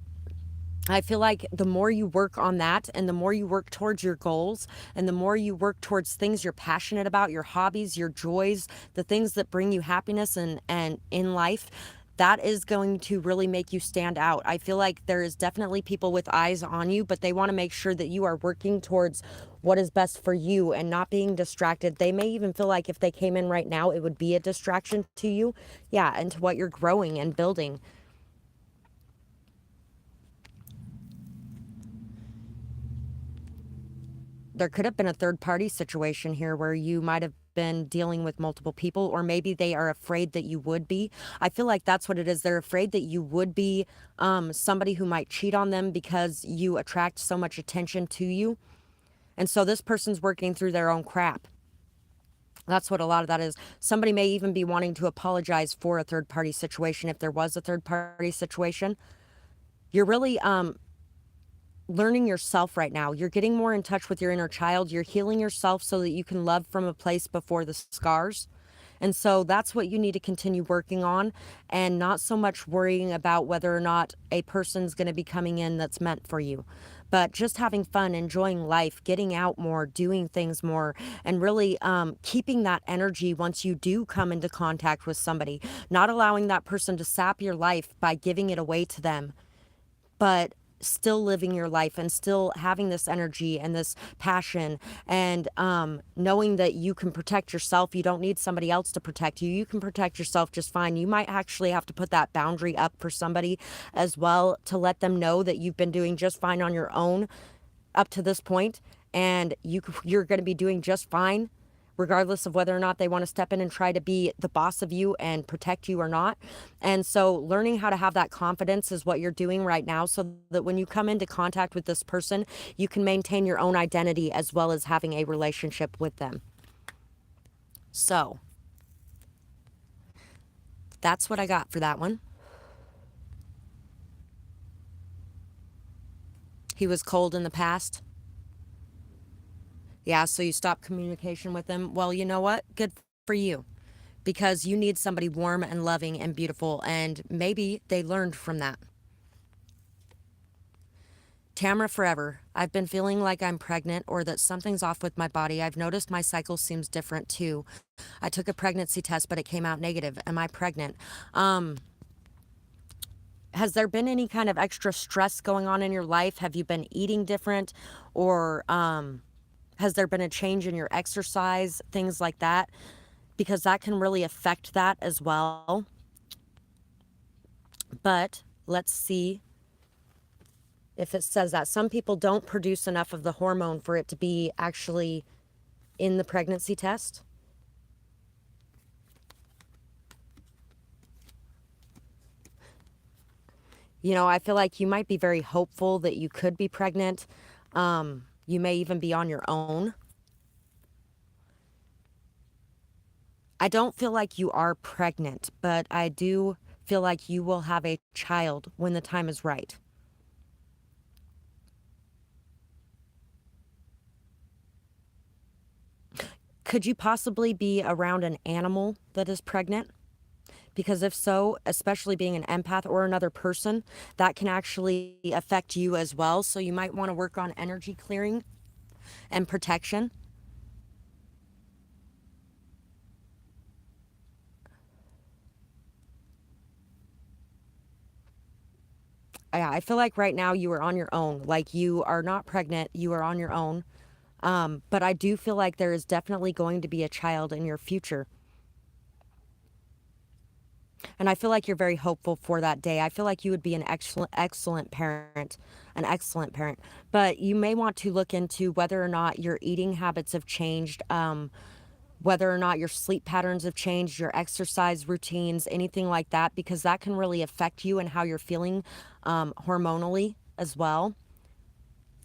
I feel like the more you work on that, and the more you work towards your goals, and the more you work towards things you're passionate about, your hobbies, your joys, the things that bring you happiness and in life, that is going to really make you stand out. I feel like there is definitely people with eyes on you, but they want to make sure that you are working towards what is best for you and not being distracted. They may even feel like if they came in right now, it would be a distraction to you. Yeah, and to what you're growing and building. There could have been a third party situation here where you might have been dealing with multiple people, or maybe they are afraid that you would be. I feel like that's what it is. They're afraid that you would be somebody who might cheat on them because you attract so much attention to you. And so this person's working through their own crap. That's what a lot of that is. Somebody may even be wanting to apologize for a third party situation if there was a third party situation. You're really learning yourself right now. You're getting more in touch with your inner child. You're healing yourself so that you can love from a place before the scars. And so that's what you need to continue working on, and not so much worrying about whether or not a person's going to be coming in that's meant for you, but just having fun, enjoying life, getting out more, doing things more, and really keeping that energy once you do come into contact with somebody, not allowing that person to sap your life by giving it away to them, but still living your life and still having this energy and this passion, and knowing that you can protect yourself. You don't need somebody else to protect you. You can protect yourself just fine. You might actually have to put that boundary up for somebody as well, to let them know that you've been doing just fine on your own up to this point, and you're going to be doing just fine regardless of whether or not they want to step in and try to be the boss of you and protect you or not. And so learning how to have that confidence is what you're doing right now, so that when you come into contact with this person, you can maintain your own identity as well as having a relationship with them. So that's what I got for that one. He was cold in the past. Yeah, so you stopped communication with them. Well, you know what? Good for you. Because you need somebody warm and loving and beautiful, and maybe they learned from that. Tamara forever. I've been feeling like I'm pregnant or that something's off with my body. I've noticed my cycle seems different too. I took a pregnancy test, but it came out negative. Am I pregnant? Has there been any kind of extra stress going on in your life? Have you been eating different, or has there been a change in your exercise, things like that? Because that can really affect that as well. But let's see if it says that. Some people don't produce enough of the hormone for it to be actually in the pregnancy test. You know, I feel like you might be very hopeful that you could be pregnant. You may even be on your own. I don't feel like you are pregnant, but I do feel like you will have a child when the time is right. Could you possibly be around an animal that is pregnant? Because if so, especially being an empath or another person, that can actually affect you as well. So you might want to work on energy clearing and protection. I feel like right now you are on your own. Like, you are not pregnant, you are on your own. But I do feel like there is definitely going to be a child in your future. And I feel like you're very hopeful for that day. I feel like you would be an excellent parent, an excellent parent. But you may want to look into whether or not your eating habits have changed, whether or not your sleep patterns have changed, your exercise routines, anything like that, because that can really affect you and how you're feeling hormonally as well.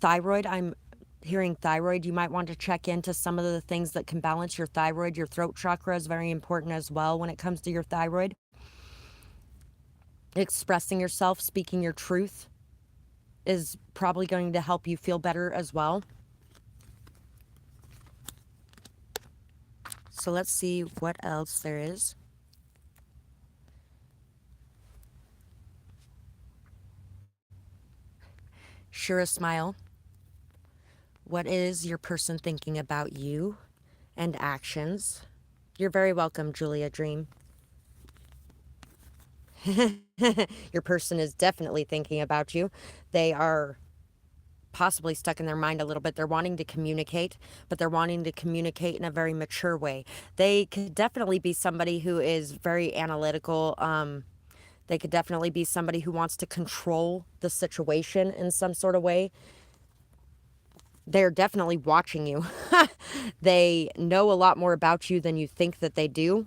Thyroid, I'm hearing thyroid. You might want to check into some of the things that can balance your thyroid. Your throat chakra is very important as well when it comes to your thyroid. Expressing yourself, speaking your truth is probably going to help you feel better as well. So let's see what else there is. Sure, a smile. What is your person thinking about you and actions? You're very welcome, Julia Dream. Your person is definitely thinking about you. They are possibly stuck in their mind a little bit. They're wanting to communicate, but they're wanting to communicate in a very mature way. They could definitely be somebody who is very analytical. They could definitely be somebody who wants to control the situation in some sort of way. They're definitely watching you. They know a lot more about you than you think that they do.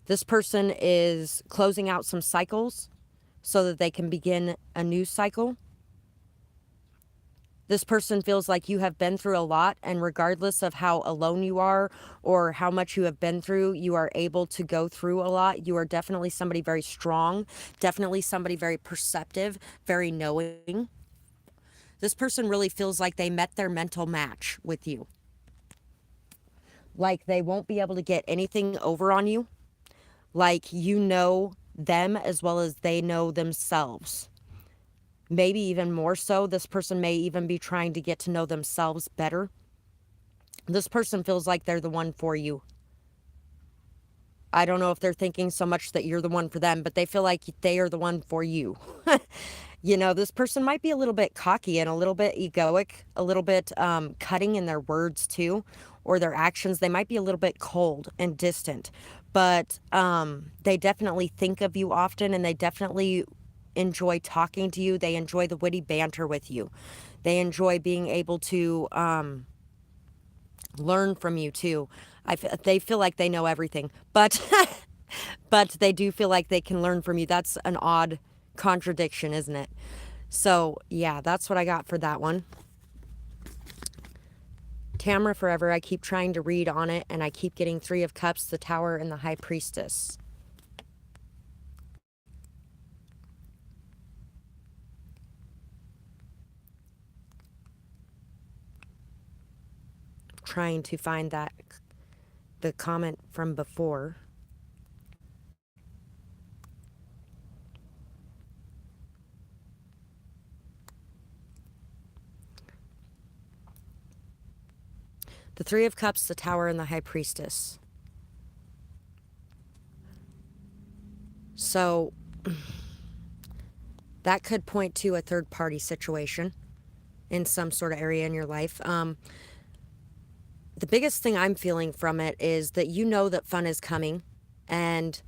This person is closing out some cycles so that they can begin a new cycle. This person feels like you have been through a lot, and regardless of how alone you are or how much you have been through, you are able to go through a lot. You are definitely somebody very strong, definitely somebody very perceptive, very knowing. This person really feels like they met their mental match with you. like they won't be able to get anything over on you. Like you know them as well as they know themselves. Maybe even more so, this person may even be trying to get to know themselves better. This person feels like they're the one for you. I don't know if they're thinking so much that you're the one for them, but they feel like they are the one for you. You know, this person might be a little bit cocky and a little bit egoic, a little bit cutting in their words too, or their actions. They might be a little bit cold and distant, but they definitely think of you often, and they definitely enjoy talking to you. They enjoy the witty banter with you. They enjoy being able to learn from you too. They feel like they know everything, but but they do feel like they can learn from you. That's an odd contradiction, isn't it? So yeah, that's what I got for that one. Tamara Forever, I keep trying to read on it, and I keep getting Three of Cups, the Tower, and the High Priestess. Trying to find the comment from before. The Three of Cups, the Tower, and the High Priestess. So that could point to a third party situation in some sort of area in your life. The biggest thing I'm feeling from it is that you know that fun is coming, and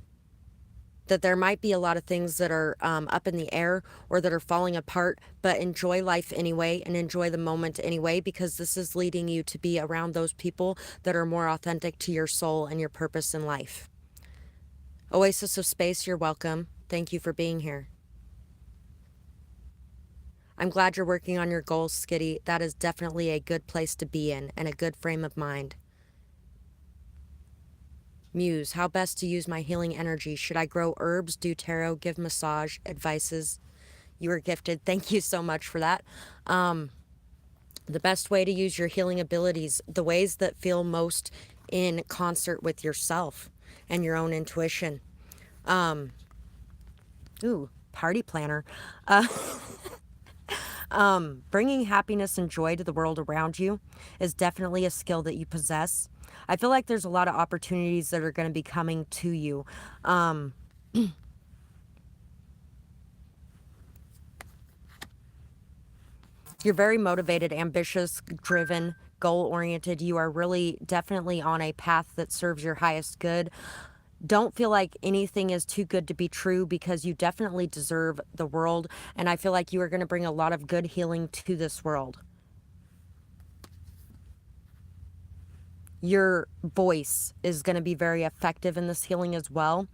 that there might be a lot of things that are up in the air or that are falling apart, but enjoy life anyway and enjoy the moment anyway, because this is leading you to be around those people that are more authentic to your soul and your purpose in life. Oasis of Space, you're welcome. Thank you for being here. I'm glad you're working on your goals, Skitty. That is definitely a good place to be in and a good frame of mind. Muse, how best to use my healing energy? Should I grow herbs, do tarot, give massage, advices? You were gifted. Thank you so much for that. The best way to use your healing abilities, the ways that feel most in concert with yourself and your own intuition. Party planner. Bringing happiness and joy to the world around you is definitely a skill that you possess. I feel like there's a lot of opportunities that are going to be coming to you. You're very motivated, ambitious, driven, goal-oriented. You are really definitely on a path that serves your highest good. Don't feel like anything is too good to be true, because you definitely deserve the world. And I feel like you are going to bring a lot of good healing to this world. Your voice is going to be very effective in this healing as well.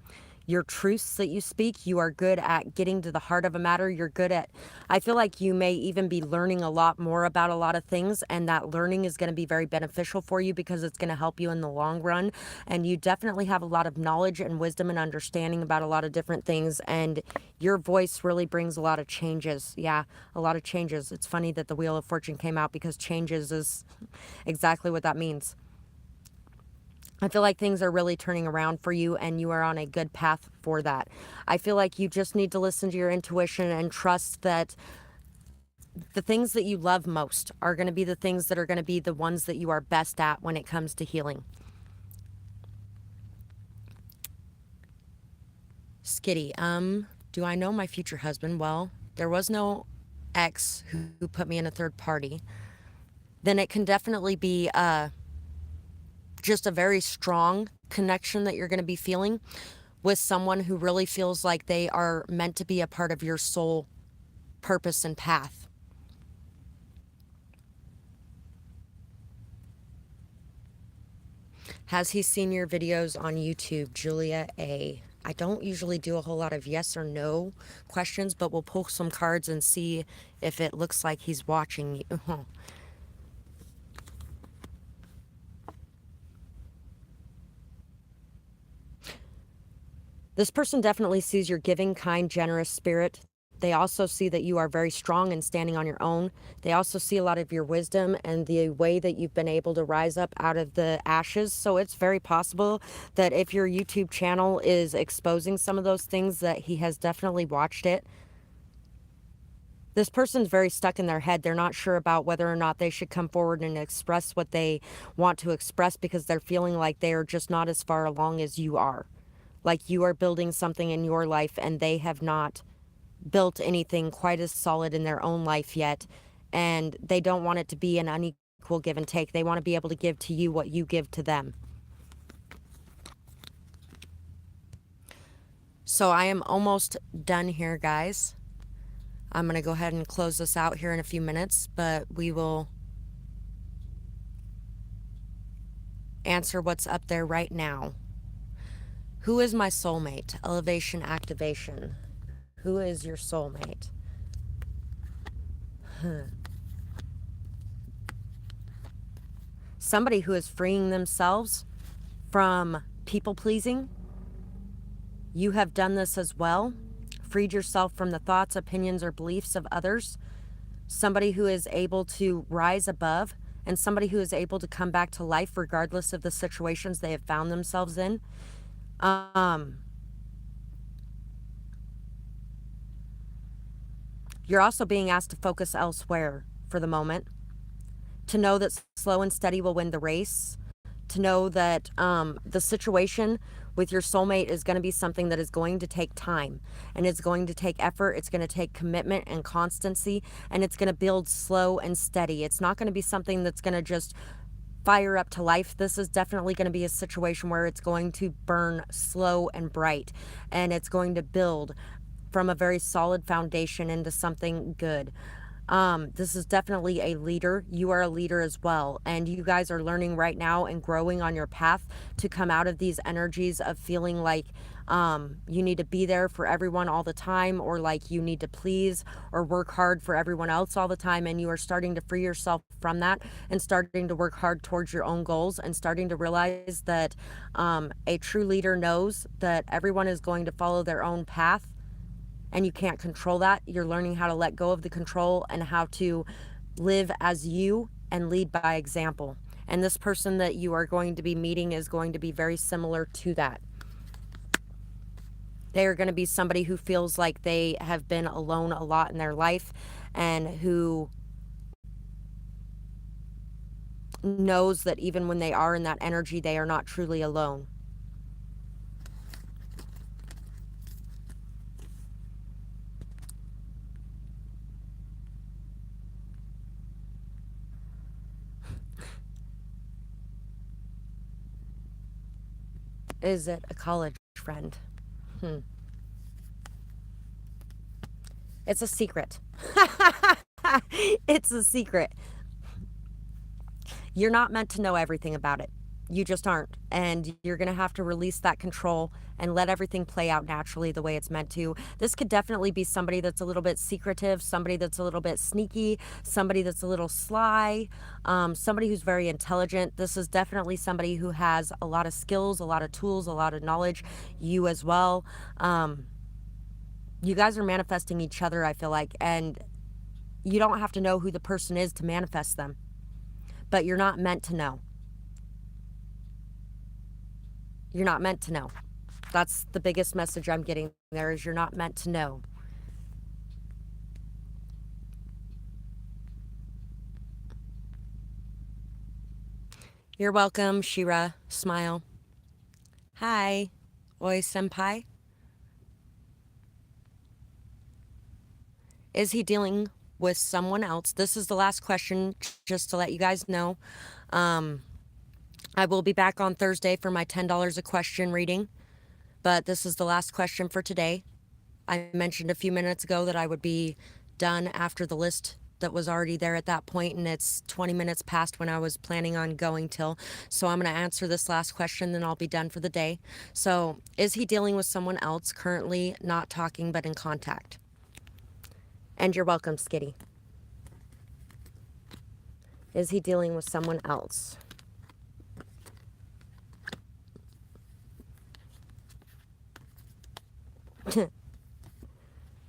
Your truths that you speak, you are good at getting to the heart of a matter. You're good at, I feel like you may even be learning a lot more about a lot of things, and that learning is going to be very beneficial for you because it's going to help you in the long run. And you definitely have a lot of knowledge and wisdom and understanding about a lot of different things, and your voice really brings a lot of changes. Yeah, a lot of changes. It's funny that the Wheel of Fortune came out, because changes is exactly what that means. I feel like things are really turning around for you, and you are on a good path for that. I feel like you just need to listen to your intuition and trust that the things that you love most are going to be the things that are going to be the ones that you are best at when it comes to healing. Skitty, do I know my future husband? Well, there was no ex who put me in a third party. Then it can definitely be just a very strong connection that you're going to be feeling with someone who really feels like they are meant to be a part of your soul purpose and path. Has he seen your videos on YouTube? Julia A. I don't usually do a whole lot of yes or no questions, but we'll pull some cards and see if it looks like he's watching you. This person definitely sees your giving, kind, generous spirit. They also see that you are very strong and standing on your own. They also see a lot of your wisdom and the way that you've been able to rise up out of the ashes. So it's very possible that if your YouTube channel is exposing some of those things, that he has definitely watched it. This person's very stuck in their head. They're not sure about whether or not they should come forward and express what they want to express, because they're feeling like they are just not as far along as you are. Like you are building something in your life and they have not built anything quite as solid in their own life yet, and they don't want it to be an unequal give and take. They want to be able to give to you what you give to them. So I am almost done here, guys. I'm going to go ahead and close this out here in a few minutes, but we will answer what's up there right now. Who is my soulmate? Elevation, activation. Who is your soulmate? Somebody who is freeing themselves from people pleasing. You have done this as well. Freed yourself from the thoughts, opinions, or beliefs of others. Somebody who is able to rise above, and somebody who is able to come back to life regardless of the situations they have found themselves in. You're also being asked to focus elsewhere for the moment. To know that slow and steady will win the race. To know that the situation with your soulmate is going to be something that is going to take time, and it's going to take effort. It's going to take commitment and constancy, and it's going to build slow and steady. It's not going to be something that's going to just fire up to life. This is definitely going to be a situation where it's going to burn slow and bright, and it's going to build from a very solid foundation into something good. This is definitely a leader. You are a leader as well. And you guys are learning right now and growing on your path to come out of these energies of feeling like you need to be there for everyone all the time, or like you need to please or work hard for everyone else all the time. And you are starting to free yourself from that and starting to work hard towards your own goals, and starting to realize that a true leader knows that everyone is going to follow their own path. And you can't control that. You're learning how to let go of the control and how to live as you and lead by example. And this person that you are going to be meeting is going to be very similar to that. They are going to be somebody who feels like they have been alone a lot in their life, and who knows that even when they are in that energy, they are not truly alone. Is it a college friend? It's a secret. It's a secret. You're not meant to know everything about it. You just aren't. And you're going to have to release that control and let everything play out naturally the way it's meant to. This could definitely be somebody that's a little bit secretive, somebody that's a little bit sneaky, somebody that's a little sly, somebody who's very intelligent. This is definitely somebody who has a lot of skills, a lot of tools, a lot of knowledge. You as well. You guys are manifesting each other, I feel like. And you don't have to know who the person is to manifest them. But you're not meant to know. You're not meant to know. That's the biggest message I'm getting there, is you're not meant to know. You're welcome, Shira. Smile. Hi. Oi, senpai. Is he dealing with someone else? This is the last question, just to let you guys know. I will be back on Thursday for my $10 a question reading, but this is the last question for today. I mentioned a few minutes ago that I would be done after the list that was already there at that point, and it's 20 minutes past when I was planning on going till. So I'm going to answer this last question, then I'll be done for the day. So, is he dealing with someone else, currently not talking but in contact? And you're welcome, Skitty. Is he dealing with someone else?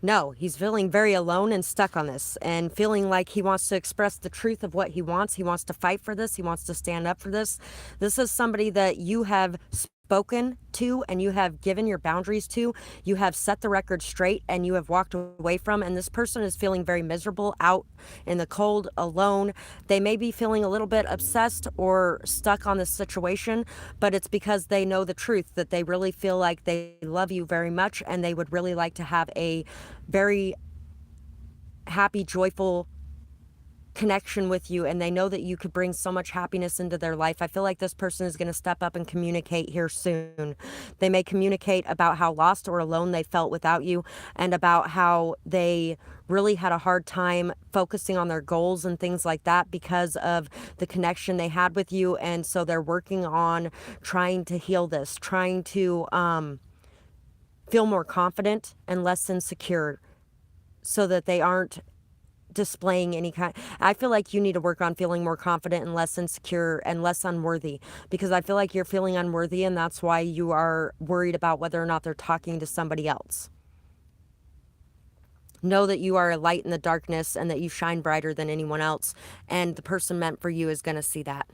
No, he's feeling very alone and stuck on this and feeling like he wants to express the truth of what he wants. He wants to fight for this. He wants to stand up for this. This is somebody that you have spoken to and you have given your boundaries to. You have set the record straight and you have walked away from. And this person is feeling very miserable out in the cold, alone. They may be feeling a little bit obsessed or stuck on this situation, but it's because they know the truth, that they really feel like they love you very much and they would really like to have a very happy, joyful connection with you, and they know that you could bring so much happiness into their life. I feel like this person is going to step up and communicate here soon. They may communicate about how lost or alone they felt without you, and about how they really had a hard time focusing on their goals and things like that because of the connection they had with you. And so they're working on trying to heal this, trying to feel more confident and less insecure, so that they aren't displaying any kind. I feel like you need to work on feeling more confident and less insecure and less unworthy, because I feel like you're feeling unworthy, and that's why you are worried about whether or not they're talking to somebody else. Know that you are a light in the darkness and that you shine brighter than anyone else, and the person meant for you is going to see that.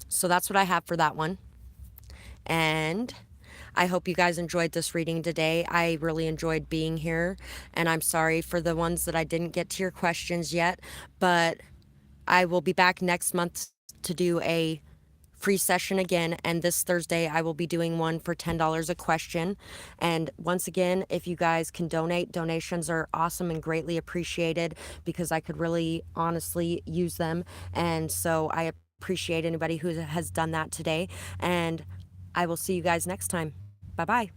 So that's what I have for that one. And I hope you guys enjoyed this reading today. I really enjoyed being here, and I'm sorry for the ones that I didn't get to your questions yet, but I will be back next month to do a free session again, and this Thursday I will be doing one for $10 a question. And once again, if you guys can donate, donations are awesome and greatly appreciated, because I could really honestly use them, and so I appreciate anybody who has done that today, and I will see you guys next time. Bye-bye.